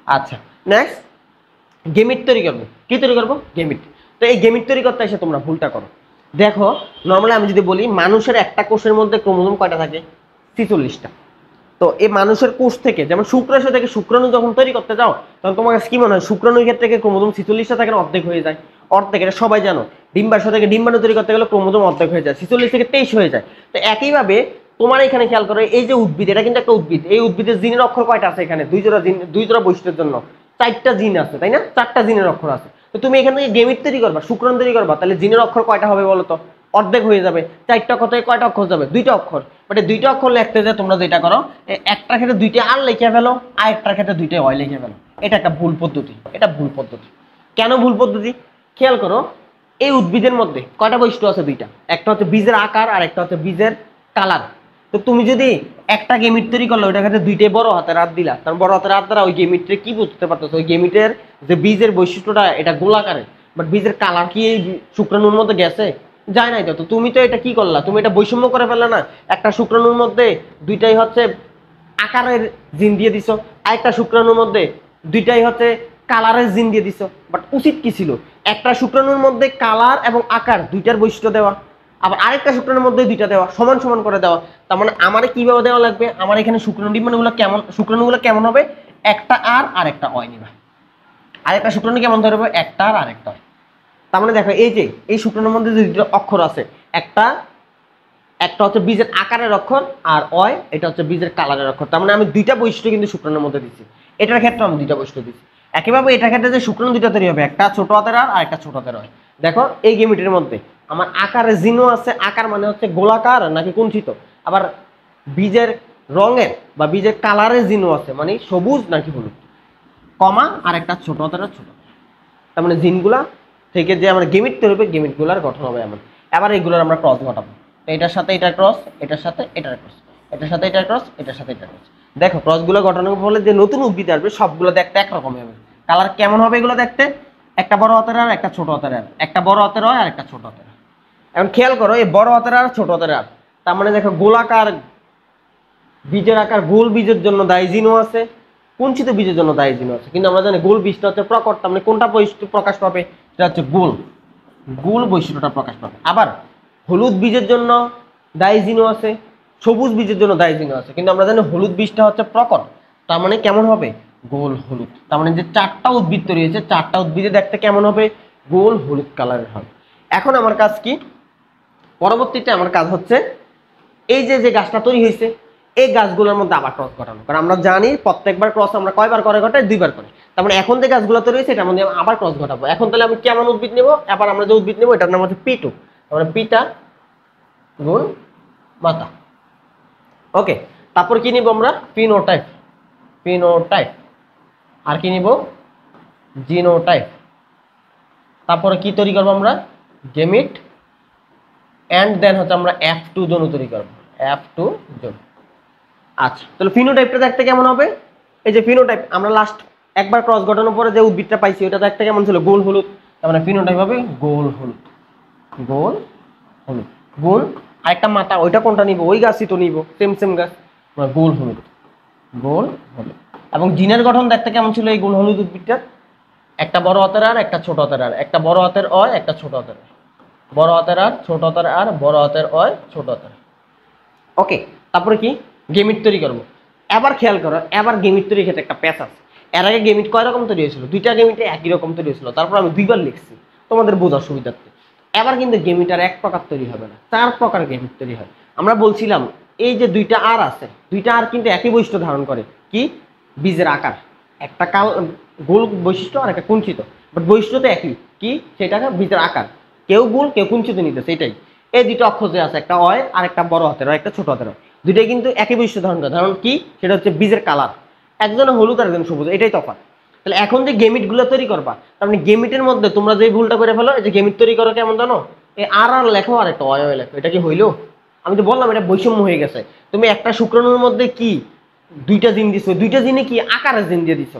আচ্ছা, নেক্সট গেমিট তৈরি করবো। কি তৈরি করবো, গেমিট। তো এই গেমিট তৈরি করতে এসে তোমরা ভুলটা করো। দেখো নর্মালি আমি যদি বলি মানুষের একটা কোষের মধ্যে ক্রোমোজোম কয়টা থাকে, 46টা। তো এই মানুষের কোষ থেকে, যেমন শুক্রাণু থেকে শুক্রাণু যখন তৈরি করতে যাও, তখন তোমার কাছে কি মনে হয়, শুক্রাণুর ক্ষেত্রে ক্রোমোজোম 46টা থাকে, অর্ধেক হয়ে যায়। অর্ধেক, এটা সবাই জানো। ডিম্বাশয় থেকে ডিম্বাণু তৈরি করতে গেলে ক্রোমোজোম অর্ধেক হয়ে যায়, 46 থেকে 23 হয়ে যায়। তো একইভাবে তোমার এখানে খেয়াল করো, এই যে উদ্ভিদ, এটা কিন্তু একটা উদ্ভিদ। এই উদ্ভিদের জিনের অক্ষর কয়টা আছে, এখানে 2 জোড়া জিন, 2 জোড়া বৈশিষ্ট্যের জন্য 4টা জিন আছে, তাই না, 4টা জিনের অক্ষর আছে। তো তুমি এখান থেকে গেমিট তৈরি করবা, শুক্রাণু তৈরি করবা, তাহলে জিনের অক্ষর কয়টা হবে বলো তো? অর্ধেক হয়ে যাবে। 4টা অক্ষর থেকে কয়টা অক্ষর যাবে? 2টা অক্ষর। বাট এই 2টা অক্ষর লিখতে যে তোমরা যেটা করো, একটার ক্ষেত্রে 2টা আর লিখে ফেলো, আর একটার ক্ষেত্রে 2টা ওয়াই লিখে ফেলো। এটা একটা ভুল পদ্ধতি, এটা ভুল পদ্ধতি। কেন ভুল পদ্ধতি? খেয়াল করো, এই উদ্ভিদের মধ্যে কয়টা বৈশিষ্ট্য আছে? 2টা। একটা হচ্ছে বীজের আকার আর একটা হচ্ছে বীজের কালার। তো তুমি যদি একটা গেমিট তৈরি করলে ওইটার ক্ষেত্রে 2টাই বড় হাতের হাত দিলা, কারণ বড় হাতের হাত দ্বারা ওই গেমিটে কি বুঝতে পারতেছো? ওই গেমিটের যে বীজের বৈশিষ্ট্যটা এটা গোলাকারে, বাট বীজের কালার কি এই শুক্রাণুর মধ্যে গেছে? যায় নাই। তো তুমি তো এটা কি করলা? তুমি এটা বৈষম্য করে ফেললে না। একটা শুক্রাণুর মধ্যে 2টাই হচ্ছে আকারের জিন দিয়ে দিছো, আর একটা শুক্রাণুর মধ্যে 2টাই হচ্ছে কালারের জিন দিয়ে দিছো। বাট উচিত কি ছিল? একটা শুক্রাণুর মধ্যে কালার এবং আকার 2টার বৈশিষ্ট্য দেওয়া, আবার আরেকটা শুক্রাণুর মধ্যে 2টা দেওয়া, সমান সমান করে দেওয়া। তার মানে আমারে কিভাবে দেওয়া লাগবে? আমার এখানে শুক্রাণু ডিম্বাণুগুলো কেমন, শুক্রাণুগুলো কেমন হবে? একটা আর একটা অয় নিবা। আরেকটা শুক্রাণু কেমন ধরবে? একটা আর আরেকটা অয়। তার মানে দেখো, এই যে এই শুক্রাণুর মধ্যে যে 2টা অক্ষর আছে, একটা হচ্ছে বীজের আকারের অক্ষর, আর অয় এটা হচ্ছে বীজের কালারের অক্ষর। তার মানে আমি 2টা বৈশিষ্ট্য কিন্তু শুক্রাণুর মধ্যে দিচ্ছি। এটার ক্ষেত্রে আমি 2টা বৈশিষ্ট্য দিচ্ছি। একইভাবে এটার ক্ষেত্রে যে শুক্রাণু 2টা তৈরি হবে, একটা ছোট হাতের আর একটা ছোট হাতের অয়। দেখো এই গেমিটের মধ্যে আমার আকারের জিনও আছে, আকার মানে হচ্ছে গোলাকার নাকি কুঞ্চিত। আবার বীজের রঙের বা বীজের কালারের জিনও আছে, মানে সবুজ নাকি হলুদ, কমা আর একটা ছোট হাতের ছোট। তার মানে জিনগুলা থেকে যে আমরা গেমিট তৈরি হবে, গেমিটগুলার গঠন হবে এমন। এবার এইগুলোর আমরা ক্রস ঘটাবো। এটার সাথে এটা ক্রস, এটার সাথে এটার ক্রস, এটার সাথে এটা ক্রস, এটার সাথে এটা ক্রস। দেখো ক্রসগুলো ঘটানোর ফলে যে নতুন উদ্ভিদ আসবে সবগুলো দেখতে একরকম হবে। কালার কেমন হবে এগুলো দেখতে? একটা বড় হাতের আর একটা ছোট হাতের আর, একটা বড় হাতের আর একটা ছোট হাতের। এখন খেয়াল করো, এই বড় হাতের আর ছোট হাতের আর, তার মানে দেখো গোলাকার বীজের আকার, গোল বীজের জন্য দায়ী জিনও আছে, কুঞ্চিত বীজের জন্য দায়ী জিনও আছে। কিন্তু আমরা জানি গোল বীজটা হচ্ছে প্রকট, তার মানে কোনটা বৈশিষ্ট্য প্রকাশ পাবে? সেটা হচ্ছে গোল, গোল বৈশিষ্ট্যটা প্রকাশ পাবে। আবার হলুদ বীজের জন্য দায়ী জিনও আছে, সবুজ বীজের জন্য দায়ী জিনও আছে। কিন্তু আমরা জানি হলুদ বীজটা হচ্ছে প্রকট, তার মানে কেমন হবে? গোল হলুদ। তার মানে যে 4টা উদ্ভিদ তৈরি হয়েছে, 4টা উদ্ভিদে দেখতে কেমন হবে? গোল হলুদ কালারের হবে। এখন আমার কাজ কি? পরবর্তীতে আমার কাজ হচ্ছে এই যে যে গাছটা তৈরি হয়েছে, এই গাছগুলোর মধ্যে আবার ক্রস ঘটানো। কারণ আমরা জানি প্রত্যেকবার ক্রস আমরা কয়বার করে ঘটাই? 2বার করে। তার মানে এখন যে গাছগুলো তৈরি হয়েছে এটার মধ্যে আবার ক্রস ঘটাবো। এখন তাহলে আমি কেমন উদ্ভিদ নেবো? এবার আমরা যে উদ্ভিদ নেবো এটার নাম হচ্ছে P2। তার মানে পিতা গুণ মাতা। ওকে, তারপর কি নিব আমরা? Phenotype, phenotype. আর কি নিব? জিনোটাইপ। তারপরে কি তৈরি করবো আমরা? গেমিট। এন্ড দেন হচ্ছে আমরা F2 জোন তৈরি করবো, F2 জোন। আচ্ছা, তাহলে ফিনোটাইপটা দেখতে কেমন হবে? এই যে ফিনোটাইপ, আমরা লাস্ট একবার ক্রস ঘটানোর পরে যে উদ্ভিদটা পাইছি ওটা দেখতে কেমন ছিল? গোল হলুদ। তার মানে ফিনোটাইপ হবে গোল হলুদ, গোল হলুদ। গোল আরেকটা মাথা, ওইটা কোনটা নিব? ওই গাছই তো নিব, সেম সেম গাছ, গোল হলুদ, গোল হলুদ। এবং জিনের গঠন দেখতে কেমন ছিল এই গোল হলুদ উদ্ভিদটা? একটা বড় হাতের আর, একটা ছোট হাতের আর, একটা বড় হাতের অয়, একটা ছোট হাতের অয়, বড় হাতের আর, ছোট হাতের আর, বড় হাতের অয়, ছোট হাতের। ওকে, তারপরে কি? গেমিট তৈরি করবো। এবার খেয়াল করো, এবার গেমিট তৈরির ক্ষেত্রে একটা প্যাচ আছে। এর আগে গেমিট কয় রকম তৈরি হয়েছিল? 2টা গেমিটে একই রকম তৈরি হয়েছিল, তারপর আমি 2বার লিখছি তোমাদের বোঝার সুবিধার্থে। এবার কিন্তু গেমিট আর 1 প্রকার তৈরি হবে না, 4 প্রকার গেমিট তৈরি হয়। আমরা বলছিলাম এই যে 2টা আর আছে, 2টা আর কিন্তু একই বৈশিষ্ট্য ধারণ করে। কি? বীজের আকার, একটা গোল বৈশিষ্ট্য আর একটা কুঞ্চিত, বাট বৈশিষ্ট্য তো একই। কি সেটা? বীজের আকার, কেউ গোল কেউ কুঞ্চিত নিতেছে, এটাই। এই 2টা অক্ষর যে আছে, একটা অয় আর একটা বড় হাতের অয়, একটা ছোট হাতের অয়, 2টাই কিন্তু একই বৈশিষ্ট্য ধারণ করে। ধারণ কি? সেটা হচ্ছে বীজের কালার, একজন হলুদ আর একজন সবুজ, এটাই তফাৎ। তাহলে এখন যে গেমিট গুলো তৈরি করবা, তার মানে গেমিটের মধ্যে তোমরা যে ভুলটা করে ফেলো, এই যে গেমিট তৈরি করো কেমন জানো? এই আর আর লেখো আর একটা অয় লেখো, এটা কি হইলো? আমি তো বললাম এটা বৈষম্য হয়ে গেছে। তুমি একটা শুক্রাণুর মধ্যে কি 2টা জিন দিছো, 2টা জিনে কি আকারের জিন দিয়ে দিছো,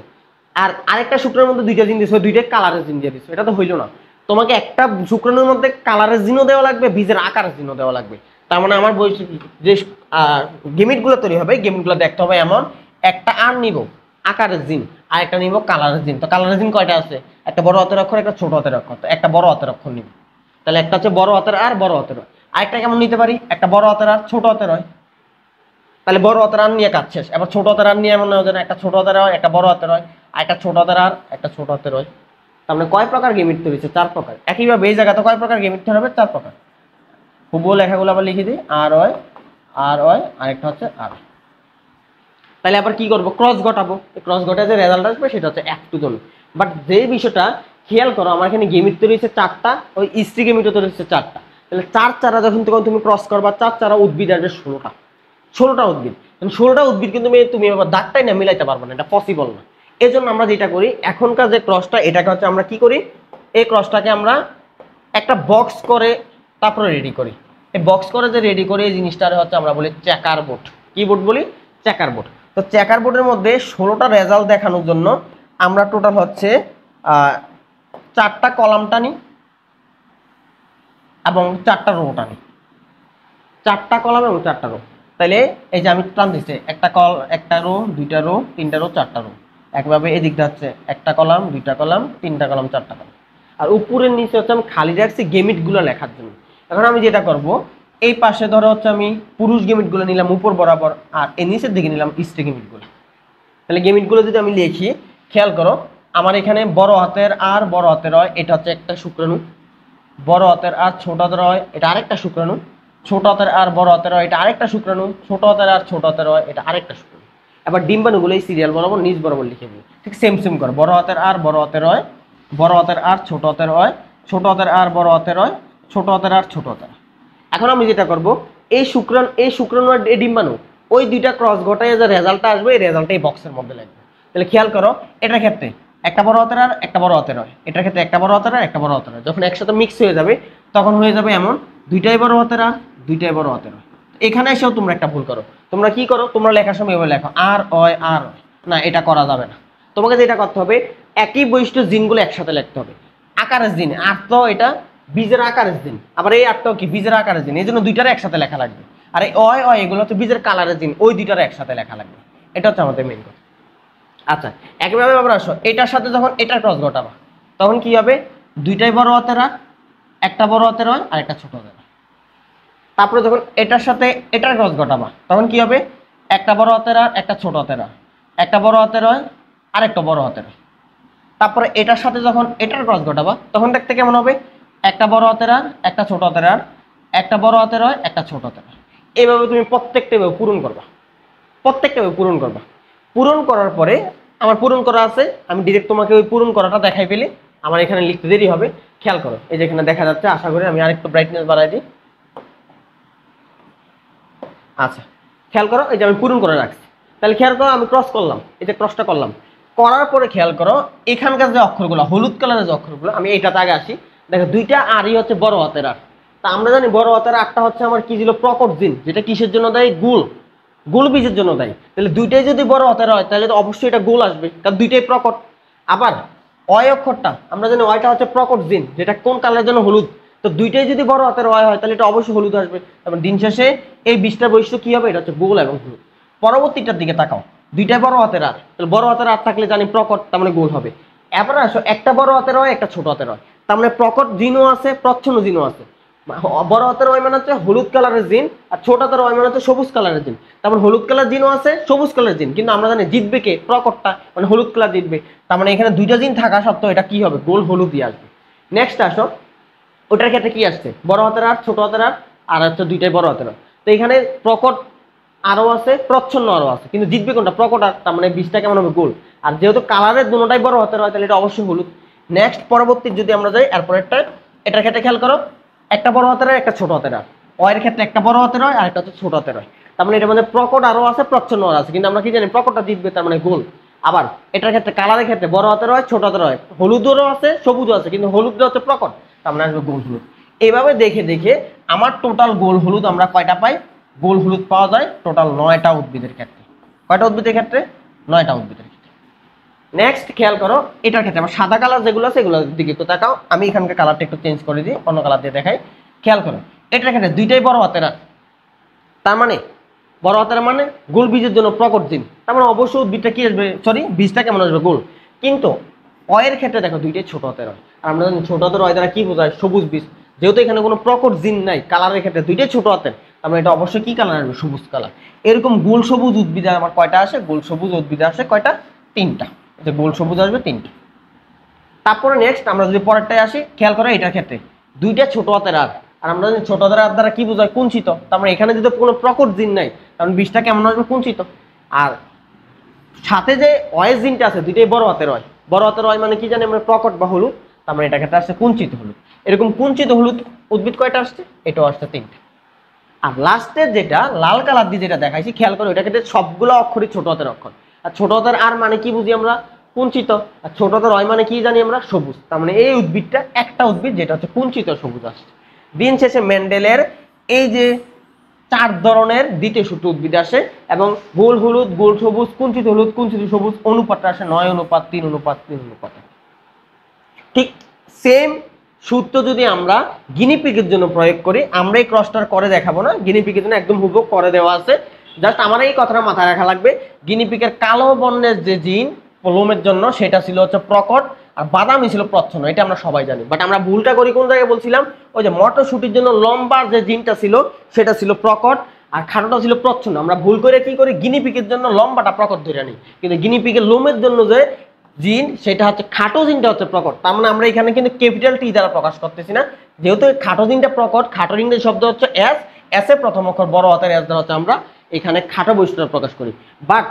আর আরেকটা শুক্রাণুর মধ্যে 2টা জিন দিছো, 2টাই কালারের জিন দিয়ে দিছো, এটা তো হইলো না। তোমাকে একটা শুক্রাণুর মধ্যে কালারের জিনও দেওয়া লাগবে, বীজের আকারের জিনও দেওয়া লাগবে। তার মানে আমার যে গেমিট গুলো তৈরি হবে, গেমিট গুলো দেখতে হবে এমন, একটা আর নিব আকারের জিন, আর একটা নিব কালারের জিন। তো কালারের জিন কয়টা আছে? একটা বড় হাতের অক্ষর, একটা ছোট হাতের অক্ষর। তো একটা বড় হাতের অক্ষর নিব, তাহলে একটা হচ্ছে বড় হাতের আর, বড় হাতের হয়। আরেকটা কেমন নিতে পারি? একটা বড় হাতের আর, ছোট হাতের হয়। তাহলে বড় হাতের আর নিয়ে কাজ শেষ। এবার ছোট হাতের আর নিয়ে এমন হয় একটা ছোট হাতের হয়, একটা বড় হাতের হয়, আর একটা ছোট হাতের আর, একটা ছোট হাতের হয়। তার মানে কয় প্রকার গেমিট তৈরি হচ্ছে? 4 প্রকার। একইভাবে এই জায়গাতে কয় প্রকার গেমিট তৈরি হবে? 4 প্রকার। হুবহু লেখাগুলো আবার লিখে দিই, আর হয়, আর হয়, আরেকটা হচ্ছে আর। তাহলে আবার কি করবো? ক্রস ঘটাবো। ক্রস ঘটায় যে রেজাল্ট আসবে সেটা হচ্ছে F2 জোন। বাট যে বিষয়টা, খেয়াল করো আমার এখানে গেমিট তৈরি হচ্ছে 4টা, ওই স্ত্রী গেমিটও তৈরি হচ্ছে 4টা, তাহলে 4 4 যখন তুমি ক্রস করবা 4 4 উদ্ভিদ আসবে 16টা উদ্ভিদ। 16টা উদ্ভিদ কিন্তু তুমি আবার দাগটাই না মিলাইতে পারবে না, এটা পসিবল না। এই জন্য আমরা যেটা করি এখনকার যে ক্রসটা, এটাকে হচ্ছে আমরা কি করি, এই ক্রসটাকে আমরা একটা বক্স করে তারপরে রেডি করি। এই বক্স করে যে রেডি করি এই জিনিসটারে হচ্ছে আমরা বলি চেকার বোর্ড। কি বোর্ড বলি? Checker board. তো চেকার বোর্ডের মধ্যে 16টা রেজাল্ট দেখানোর জন্য আমরা টোটাল হচ্ছে 4টা কলাম টানি এবং 4টা রো টানি, 4টা কলাম এবং 4টা রো। তাইলে এই যে আমি টান দিচ্ছি, একটা রো, 2টা রো, 3টা রো, 4টা রো, একভাবে এদিকটা হচ্ছে 1টা কলাম, 2টা কলাম, 3টা কলাম, 4টা কলাম। আর উপরের নিচে হচ্ছে আমি খালি রাখছি গেমিট গুলো লেখার জন্য। এখন আমি যেটা করব, এই পাশে ধরো হচ্ছে আমি পুরুষ গেমিট গুলো নিলাম উপর বরাবর, আর এই নিচের দিকে নিলাম স্ত্রী গেমিট গুলো। তাহলে গেমিট গুলো যদি আমি লিখি, খেয়াল করো আমার এখানে বড় হাতের আর বড় হাতের হয়, এটা হচ্ছে একটা শুক্রাণু, বড় হাতের আর ছোট হাতের হয়, এটা আরেকটা শুক্রাণু, ছোট হাতের আর বড় হাতের হয়, এটা আরেকটা শুক্রাণু, ছোট হাতের আর ছোট হাতের হয়, এটা আরেকটা শুক্রাণু। আবার ডিম্বাণুগুলো এই সিরিয়াল বরাবর নিচ বরাবর লিখে দিই, ঠিক সেম করো। বড় হাতের আর বড় হাতের হয়, বড় হাতের আর ছোট হাতের হয়, ছোট হাতের আর বড় হাতের হয়, ছোট হাতের আর ছোট হাতের। এখন আমি যেটা করব, এই শুক্রাণু আর এই ডিম্বাণু ওই দুইটা ক্রস ঘটায় যে রেজাল্টটা আসবে, এই রেজাল্টটা এই বক্সের মধ্যে লাগবে। তাহলে খেয়াল করো এটার ক্ষেত্রে একটা বড় হাতের আর একটা বড় হাতের হয়, এটার ক্ষেত্রে একটা বড় হাতের আর একটা বড় হাতের হয়। যখন একসাথে মিক্স হয়ে যাবে তখন হয়ে যাবে এমন দুইটাই বড় হাতের আর দুইটাই বড় হাতের হয়। এখানে এসেও তোমরা একটা ভুল করো, তোমরা কি করো, তোমরা লেখার সময় এভাবে লেখো আর অয় আর অয়, না এটা করা যাবে না। তোমাকে যেটা করতে হবে একই বৈশিষ্ট্য জিনগুলো একসাথে লিখতে হবে। আকারের জিন আর তো এটা বীজের আকারের জিন, আবার এই আরটাও কি বীজের আকারের জিন, এই জন্য দুইটারে একসাথে লেখা লাগবে। আর এই অয় অয় এগুলো হচ্ছে বীজের কালারের জিন, ওই দুইটারে একসাথে লেখা লাগবে। এটা হচ্ছে আমাদের মেইন কথা। আচ্ছা একইভাবে আবার আসো, এটার সাথে যখন এটার ক্রস ঘটাবা তখন কি হবে, দুইটাই বড় হাতের আর একটা বড় হাতের হয় আর একটা ছোট হাতের হয়। তারপরে যখন এটার সাথে এটার ক্রস ঘটাবা তখন কি হবে, একটা বড় হাতের আর একটা ছোট হাতের হয়, একটা বড় হাতের হয় আর একটা বড় হাতের হয়। তারপরে এটার সাথে যখন এটার ক্রস ঘটাবা তখন দেখতে কেমন হবে, একটা বড় হাতের আর একটা ছোট হাতের আর একটা বড় হাতের হয় একটা ছোট হাতের হয়। এইভাবে তুমি প্রত্যেকটা পূরণ করবা, প্রত্যেকটা পূরণ করবা। পূরণ করার পরে আমার পূরণ করা আছে, আমি ডিরেক্ট তোমাকে ওই পূরণ করাটা দেখাই ফেলি, আমার এখানে লিখতে দেরি হবে। খেয়াল করো এই যে এখানে দেখা যাচ্ছে, আশা করি আমি আরেকটু ব্রাইটনেস বাড়াই দিই। আচ্ছা খেয়াল করো এই যে আমি পূরণ করে রাখছি। তাহলে খেয়াল করো আমি ক্রস করলাম, এই যে ক্রসটা করলাম, করার পরে খেয়াল করো এখানকার যে অক্ষরগুলো হলুদ কালারের যে অক্ষরগুলো, আমি এইটাতে আগে আসি। দেখো দুইটা আরই হচ্ছে বড় হাতের আর। তা আমরা জানি বড় হাতের আরটা হচ্ছে আমার কি ছিল, প্রকট জিন, যেটা কিসের জন্য দেয়, গুল বীজের জন্য দেয়। তাহলে দুইটাই যদি বড় হাতের হয় তাহলে তো অবশ্যই এটা গোল আসবে, কারণ দুইটাই প্রকট। আবার অয় অক্ষরটা আমরা জানি অয়টা হচ্ছে প্রকট জিন, যেটা কোন কালারের জন্য, হলুদ। তো দুইটাই যদি বড় হাতের অয় হয় তাহলে এটা অবশ্যই হলুদ আসবে। এবং দিন শেষে এই 20টা বৈশিষ্ট্য কি হবে, এটা হচ্ছে গোল এবং হলুদ। পরবর্তীটার দিকে তাকাও, দুইটাই বড় হাতের আর, তাহলে বড় হাতের আর থাকলে জানি প্রকট, তার মানে গোল হবে। এবার আসো একটা বড় হাতের হয় একটা ছোট হাতের হয়, তার মানে প্রকট জিনও আছে প্রচ্ছন্ন জিনও আছে। বড় হাতের ওয়াই মানে হচ্ছে হলুদ কালারের জিন, আর ছোট হাতের ওয়াই মানে হচ্ছে সবুজ কালারের জিন। তারপর হলুদ কালার জিনও আছে সবুজ কালারের জিন, কিন্তু আমরা জানি জিতবে কে, প্রকটটা, মানে হলুদ কালার জিতবে। তার মানে এখানে দুইটা জিন থাকা সত্ত্বেও এটা কি হবে, গোল হলুদই আসবে। নেক্সট আসো, ওটার ক্ষেত্রে কি আসছে, বড় হাতের আর ছোট হাতের আর হচ্ছে দুইটাই বড় হাতের। তো এখানে প্রকট আরও আছে প্রচ্ছন্ন আরও আছে, কিন্তু জিতবে কোনটা, প্রকট আর, তার মানে 20টা কেমন হবে, গোল। আর যেহেতু কালারের দুটোটাই বড় হাতের হয় তাহলে এটা অবশ্যই হলুদ। নেক্সট পরবর্তী যদি আমরা যাই, এরপরেরটা এটার ক্ষেত্রে খেয়াল করো, একটা বড় হাতের আর একটা ছোট হাতের আর, অয়ের ক্ষেত্রে একটা বড় হাতের হয় আর একটা হচ্ছে ছোট হাতের হয়। তার মানে এটার মধ্যে প্রকট আরও আছে প্রচ্ছন্ন আরও আছে, কিন্তু আমরা কি জানি প্রকটটা জিতবে, তার মানে গোল। আবার এটার ক্ষেত্রে কালারের ক্ষেত্রে বড় হাতের হয় ছোট হাতের হয়, হলুদেরও আছে সবুজও আছে, কিন্তু হলুদটা হচ্ছে প্রকট, তার মানে আসবে গোল হলুদ। এইভাবে দেখে দেখে আমার টোটাল গোল হলুদ আমরা কয়টা পাই, গোল হলুদ পাওয়া যায় টোটাল 9টা উদ্ভিদের ক্ষেত্রে। কয়টা উদ্ভিদের ক্ষেত্রে, 9টা উদ্ভিদের ক্ষেত্রে। নেক্সট খেয়াল করো এটার ক্ষেত্রে আমার সাদা কালার যেগুলো আছে এগুলোর দিকে একটু তাকাও, আমি এখানকার কালারটা একটু চেঞ্জ করে দিই, অন্য কালার দিয়ে দেখাই। খেয়াল করো এটার ক্ষেত্রে দুইটাই বড় হাতের আর, তার মানে বড় হাতের মানে গোল বীজের জন্য প্রকট জিন, তার মানে অবশ্যই উদ্ভিদটা কি আসবে, সরি বীজটা কেমন আসবে, গোল। কিন্তু অয়ের ক্ষেত্রে দেখো দুইটাই ছোট হাতের হয়, আর আমরা জানি ছোট হাতের অয় দ্বারা কি বোঝায়, সবুজ বীজ। যেহেতু এখানে কোনো প্রকট জিন নাই, কালারের ক্ষেত্রে দুইটাই ছোট হাতের, তার মানে এটা অবশ্যই কি কালার আসবে, সবুজ কালার। এরকম গোল সবুজ উদ্ভিদে আমার কয়টা আসে, গোল সবুজ উদ্ভিদে আসে কয়টা, 3টা। যে গোল সবুজ আসবে 3টা। তারপরে নেক্সট আমরা যদি পরেরটায় আসি, খেয়াল করো এটার ক্ষেত্রে দুইটা ছোট হাতের আর, আর আমরা জানি ছোট হাতের আর দ্বারা কি বোঝায়, কুঞ্চিত। তার মানে এখানে যদি কোনো প্রকট জিন নাই কারণ 20টা কেমন আসবে, কুঞ্চিত। আর সাথে যে অয়েস জিনটা আছে দুইটাই বড় হাতের হয়, বড় হাতের হয় মানে কি জানি আমরা, প্রকট বা হলুদ। তার মানে এটা ক্ষেত্রে আসছে কুঞ্চিত হলুদ। এরকম কুঞ্চিত হলুদ উদ্ভিদ কয়টা আসছে? এটাও আসছে 3টে। আর লাস্টের যেটা লাল কালার দিয়ে যেটা দেখাইছি খেয়াল করো, এটা ক্ষেত্রে সবগুলো অক্ষরই ছোট হাতের অক্ষর। আর ছোট হাতের আর মানে কি বুঝি আমরা? কুঞ্চিত। আর ছোট হাতের অয় মানে কি জানি আমরা? সবুজ। তার মানে এই উদ্ভিদটা একটা উদ্ভিদ যেটা হচ্ছে কুঞ্চিত সবুজ আসছে। দিন শেষে মেন্ডেলের এই যে 4 ধরনের দ্বিতীয় সূত্র উদ্ভিদ আসে এবং গোল হলুদ, গোল সবুজ, কুঞ্চিত হলুদ, কুঞ্চিত সবুজ অনুপাতটা আসে 9:3:3:1। ঠিক সেম সূত্র যদি আমরা গিনিপিগের জন্য প্রয়োগ করি, আমরা এই ক্রসটার করে দেখাবো না, গিনিপিগের জন্য একদম হুবহু করে দেওয়া আছে। জাস্ট আমার এই কথাটা মাথায় রাখা লাগবে, গিনিপিগের কালো বর্ণের যে জিন লোমের জন্য সেটা ছিল হচ্ছে প্রকট, আর বাদামি ছিল প্রচ্ছন্ন। এটা আমরা সবাই জানি, বাট আমরা ভুলটা করি কোন জায়গায় বলছিলাম? ওই যে মটরশুটির জন্য লম্বা যে জিনটা ছিল সেটা ছিল প্রকট আর খাটোটা ছিল প্রচ্ছন্ন। আমরা ভুল করে কি করি? গিনিপিগের জন্য লম্বাটা প্রকট ধরে নিই, কিন্তু গিনিপিগের লোমের জন্য যে জিন সেটা হচ্ছে খাটো জিনটা হচ্ছে প্রকট। তার মানে আমরা এখানে কিন্তু ক্যাপিটাল টি দ্বারা প্রকাশ করতেছি না, যেহেতু খাটো জিনটা প্রকট, খাটো জিনের শব্দ হচ্ছে এস, এস এর প্রথম অক্ষর বড় হাতের এস দ্বারা হচ্ছে আমরা এখানে খাটো বৈশিষ্ট্য প্রকাশ করি। বাট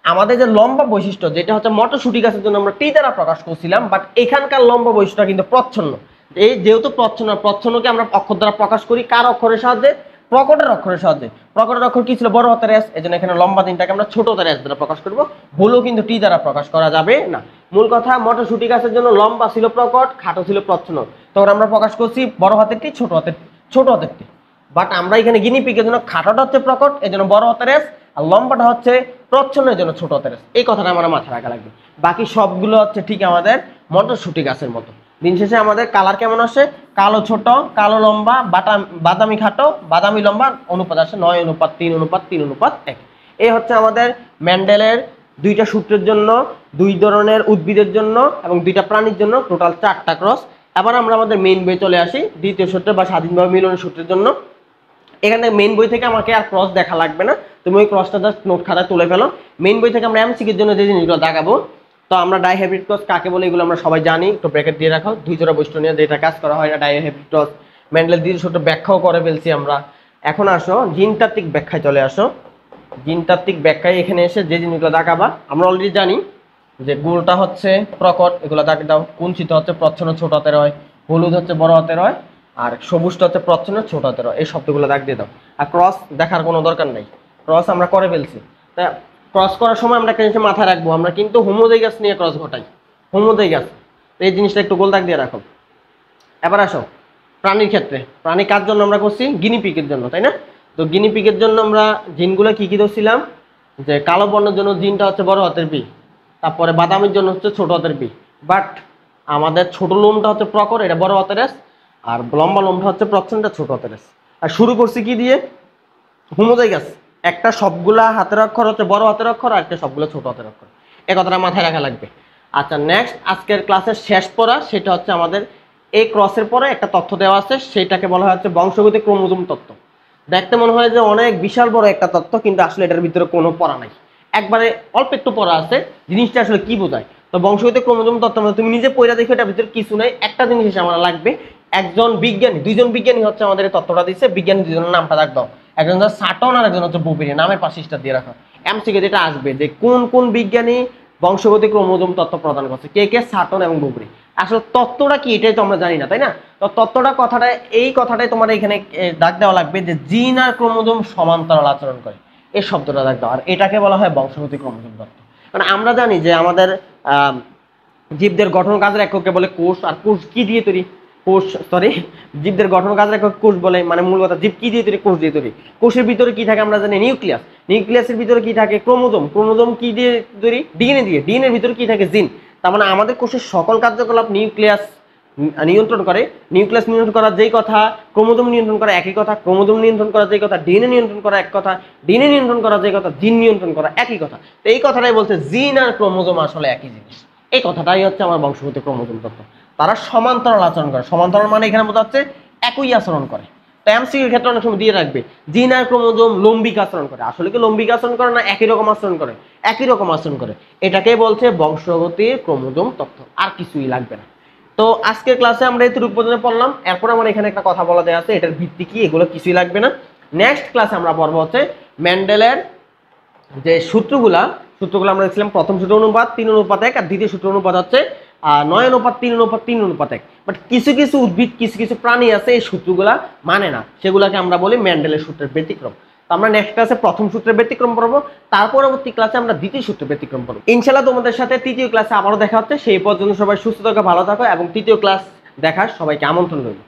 আমাদের যে লম্বা বৈশিষ্ট্য যেটা হচ্ছে মটরশুটি গাছের জন্য আমরা টি দ্বারা প্রকাশ করছিলাম, বাট এখানকার লম্বা বৈশিষ্ট্য কিন্তু প্রচ্ছন্ন। এই যেহেতু প্রচ্ছন্ন, প্রচ্ছন্নকে আমরা অক্ষর দ্বারা প্রকাশ করি কার অক্ষরের সাহায্যে? প্রকটের অক্ষরের সাহায্যে। প্রকটের অক্ষর কি ছিল? বড় হাতের এস, এজন্য এখানে লম্বা দিনটাকে আমরা ছোট হাতের এস দ্বারা প্রকাশ করব। ভুলও কিন্তু টি দ্বারা প্রকাশ করা যাবে না। মূল কথা, মটরশুটি গাছের জন্য লম্বা ছিল প্রকট, খাটো ছিল প্রচ্ছন্ন, তখন আমরা প্রকাশ করছি বড় হাতের টি, ছোট হাতের টি। বাট আমরা এখানে গিনিপিগের জন্য খাটোটা হচ্ছে প্রকট, এজন্য বড় হাতের এস, আর লম্বাটা হচ্ছে প্রচ্ছন্ন, এজন্য ছোট হাতের এস। এই কথাটা আমরা মাথায় রাখা লাগবে। বাকি সবগুলো হচ্ছে ঠিক আমাদের মটরশুটি গাছের মতো। দিন শেষে আমাদের কালার কেমন আসে? কালো ছোট, কালো লম্বা, বাদামি খাটো, বাদামি লম্বা, অনুপাত আসে 9:3:3:1। এই হচ্ছে আমাদের মেন্ডেলের 2টা সূত্রের জন্য, 2 ধরনের উদ্ভিদের জন্য এবং 2টা প্রাণীর জন্য টোটাল 4টা ক্রস। এবার আমরা আমাদের মেইন বই চলে আসি দ্বিতীয় সূত্র বা স্বাধীনভাবে মিলনের সূত্রের জন্য। এখানে মেইন বই থেকে আমাকে আর ক্রস দেখা লাগবে না, তুমি ওই ক্রসটা জাস্ট নোট খাতায় তুলে ফেলো। মেইন বই থেকে আমরা এমসিকিউর জন্য যে জিনিসগুলো দেখাবো, তো আমরা ডাইহাইব্রিড ক্রস কাকে বলে এগুলো আমরা সবাই জানি, একটু ব্র্যাকেট দিয়ে রাখো। 2 জোড়া বৈশিষ্ট্য নিয়ে যেটা কাজ করা হয় না ডাইহাইব্রিড ক্রস। মেন্ডেলের দ্বিতীয় সূত্র ব্যাখ্যাও করে ফেলছি আমরা। এখন আসো জিনতাত্ত্বিক ব্যাখ্যায় চলে আসো। জিনতাত্ত্বিক ব্যাখ্যায় এখানে এসে যে জিনিসগুলো দেখাবা আমরা অলরেডি জানি যে গোলটা হচ্ছে প্রকট, এগুলো দাগ দাও। কুঞ্চিত হচ্ছে প্রচ্ছন্ন, ছোট হাতের হয়। হলুদ হচ্ছে বড় হাতের হয়, আর সবুজটা হচ্ছে প্রচ্ছন্ন, ছোট হাতের হয়। এই শব্দগুলো দাগ দিয়ে দাও। আর ক্রস দেখার কোনো দরকার নাই, ক্রস আমরা করে ফেলছি। তা ক্রস করার সময় আমরা একটা জিনিস মাথায় রাখবো, আমরা কিন্তু হোমোজাইগাস নিয়ে ক্রস ঘটাই, হোমোজাইগাস। তো এই জিনিসটা একটু গোল দাগ দিয়ে রাখো। এবার আসো প্রাণীর ক্ষেত্রে। প্রাণী কার জন্য আমরা করছি? গিনিপিগের জন্য, তাই না? তো গিনিপিগের জন্য আমরা জিনগুলো কি কি ধরছিলাম? যে কালো বর্ণের জন্য জিনটা হচ্ছে বড় হাতের বি, তারপরে বাদামির জন্য হচ্ছে ছোট হাতের বি। বাট আমাদের ছোট লোমটা হচ্ছে প্রকট, এটা বড় হাতের এস, আর লম্বা লোমটা হচ্ছে প্রচ্ছন্ন, ছোট হাতের এস। আর শুরু করছি কি দিয়ে? হোমোজাইগাস। একটা সবগুলা হাতের অক্ষর হচ্ছে বড় হাতের অক্ষর, আর একটা সবগুলো ছোট হাতের অক্ষর। এই কথাটা মাথায় রাখা লাগবে। আচ্ছা, নেক্সট আজকের ক্লাসের শেষ পড়া সেটা হচ্ছে আমাদের এই ক্রসের পরে একটা তথ্য দেওয়া আছে, সেটাকে বলা হচ্ছে বংশগতি ক্রোমোজোম তত্ত্ব। দেখতে মনে হয় যে অনেক বিশাল বড় একটা তত্ত্ব, কিন্তু আসলে এটার ভিতরে কোনো পড়া নাই, একবারে অল্প একটু পড়া আছে। জিনিসটা আসলে কি বোঝায়? তো বংশগতি ক্রোমোজোম তত্ত্ব মানে তুমি নিজে পড়া দেখো, এটার ভিতরে কিছু নাই। একটা জিনিস আমার লাগবে, একজন বিজ্ঞানী, 2জন বিজ্ঞানী হচ্ছে আমাদের এই তত্ত্বটা দিচ্ছে। বিজ্ঞানী 2জনের নামটা রাখ দাও, একজন হচ্ছে সাটন আর একজন হচ্ছে বুবেরি। নামের পাশে স্টার দিয়ে রাখো। এমসিকিউ যেটা আসবে যে কোন কোন বিজ্ঞানী বংশগতি ক্রোমোজোম তত্ত্ব প্রদান করছে, কে কে? সাটন এবং বুবেরি। আসলে তত্ত্বটা কি এটাই তো আমরা জানি না, তাই না? তো তত্ত্বটা কথাটা এই কথাটাই তোমার এখানে দাগ দেওয়া লাগবে যে জিন আর ক্রোমোজোম সমান্তরাল আচরণ করে, এই শব্দটা দাগ দাও। আর এটাকে বলা হয় বংশগতি ক্রোমোজোম তত্ত্ব। মানে আমরা জানি যে আমাদের জীবদের গঠন কাজের এককে বলে কোষ, আর কোষ কি দিয়ে তৈরি? জীবদের গঠন কাজের একক কোষ বলে। মানে মূল কথা, জীব কি দিয়ে তৈরি? কোষ দিয়ে তৈরি। কোষের ভিতরে কি থাকে আমরা জানি? নিউক্লিয়াস। নিউক্লিয়াসের ভিতরে কি থাকে? ক্রোমোজোম। ক্রোমোজোম কি দিয়ে তৈরি? ডিএনএ দিয়ে। ডিএনএর ভিতরে কি থাকে? জিন। তার মানে আমাদের কোষের সকল কার্যকলাপ নিউক্লিয়াস নিয়ন্ত্রণ করে। নিউক্লিয়াস নিয়ন্ত্রণ করার যেই কথা, ক্রোমোজোম নিয়ন্ত্রণ করা একই কথা। ক্রোমোজোম নিয়ন্ত্রণ করার যেই কথা, ডিএনএ নিয়ন্ত্রণ করা এক কথা। ডিএনএ নিয়ন্ত্রণ করার যেই কথা, জিন নিয়ন্ত্রণ করা একই কথা। তো এই কথাটাই বলছে জিন আর ক্রোমোজোম আসলে একই জিনিস। এই কথাটাই হচ্ছে আমার বংশগতি ক্রোমোজোম তত্ত্ব। তারা সমান্তরাল আচরণ করে। সমান্তরাল মানে এখানে বোঝাচ্ছে একই আচরণ করে। তো এমসিকিউর ক্ষেত্রে অনেক সময় দিয়ে রাখবে জিন আর ক্রোমোজোম লম্বিক আচরণ করে। আসলে কি লম্বিক আচরণ করে না একই রকম আচরণ করে? একই রকম আচরণ করে। এটাকে বলছে বংশগতির ক্রোমোজোম তত্ত্ব, আর কিছুই লাগবে না। তো আজকের ক্লাসে আমরা এতটুকু পর্যন্ত পড়লাম। এরপর আমার এখানে একটা কথা বলা দেওয়া আছে, এটার ভিত্তি কি, এগুলো কিছুই লাগবে না। নেক্সট ক্লাসে আমরা পড়বো হচ্ছে মেন্ডেলের যে সূত্রগুলো আমরা দেখছিলাম। প্রথম সূত্র অনুপাত 3:1, আর দ্বিতীয় সূত্র অনুপাত হচ্ছে 9:3:3:1। বাট কিছু কিছু উদ্ভিদ কিছু কিছু প্রাণী আছে এই সূত্রগুলা মানে না, সেগুলোকে আমরা বলি মেন্ডেলের সূত্রের ব্যতিক্রম। তো আমরা নেক্সট ক্লাসে প্রথম সূত্রের ব্যতিক্রম পড়বো, তার পরবর্তী ক্লাসে আমরা দ্বিতীয় সূত্রের ব্যতিক্রম পড়বো। ইনশাআল্লাহ তোমাদের সাথে তৃতীয় ক্লাসে আবারও দেখা হচ্ছে। সেই পর্যন্ত সবাই সুস্থ থাকো, ভালো থাকো এবং তৃতীয় ক্লাস দেখার সবাইকে আমন্ত্রণ রইল।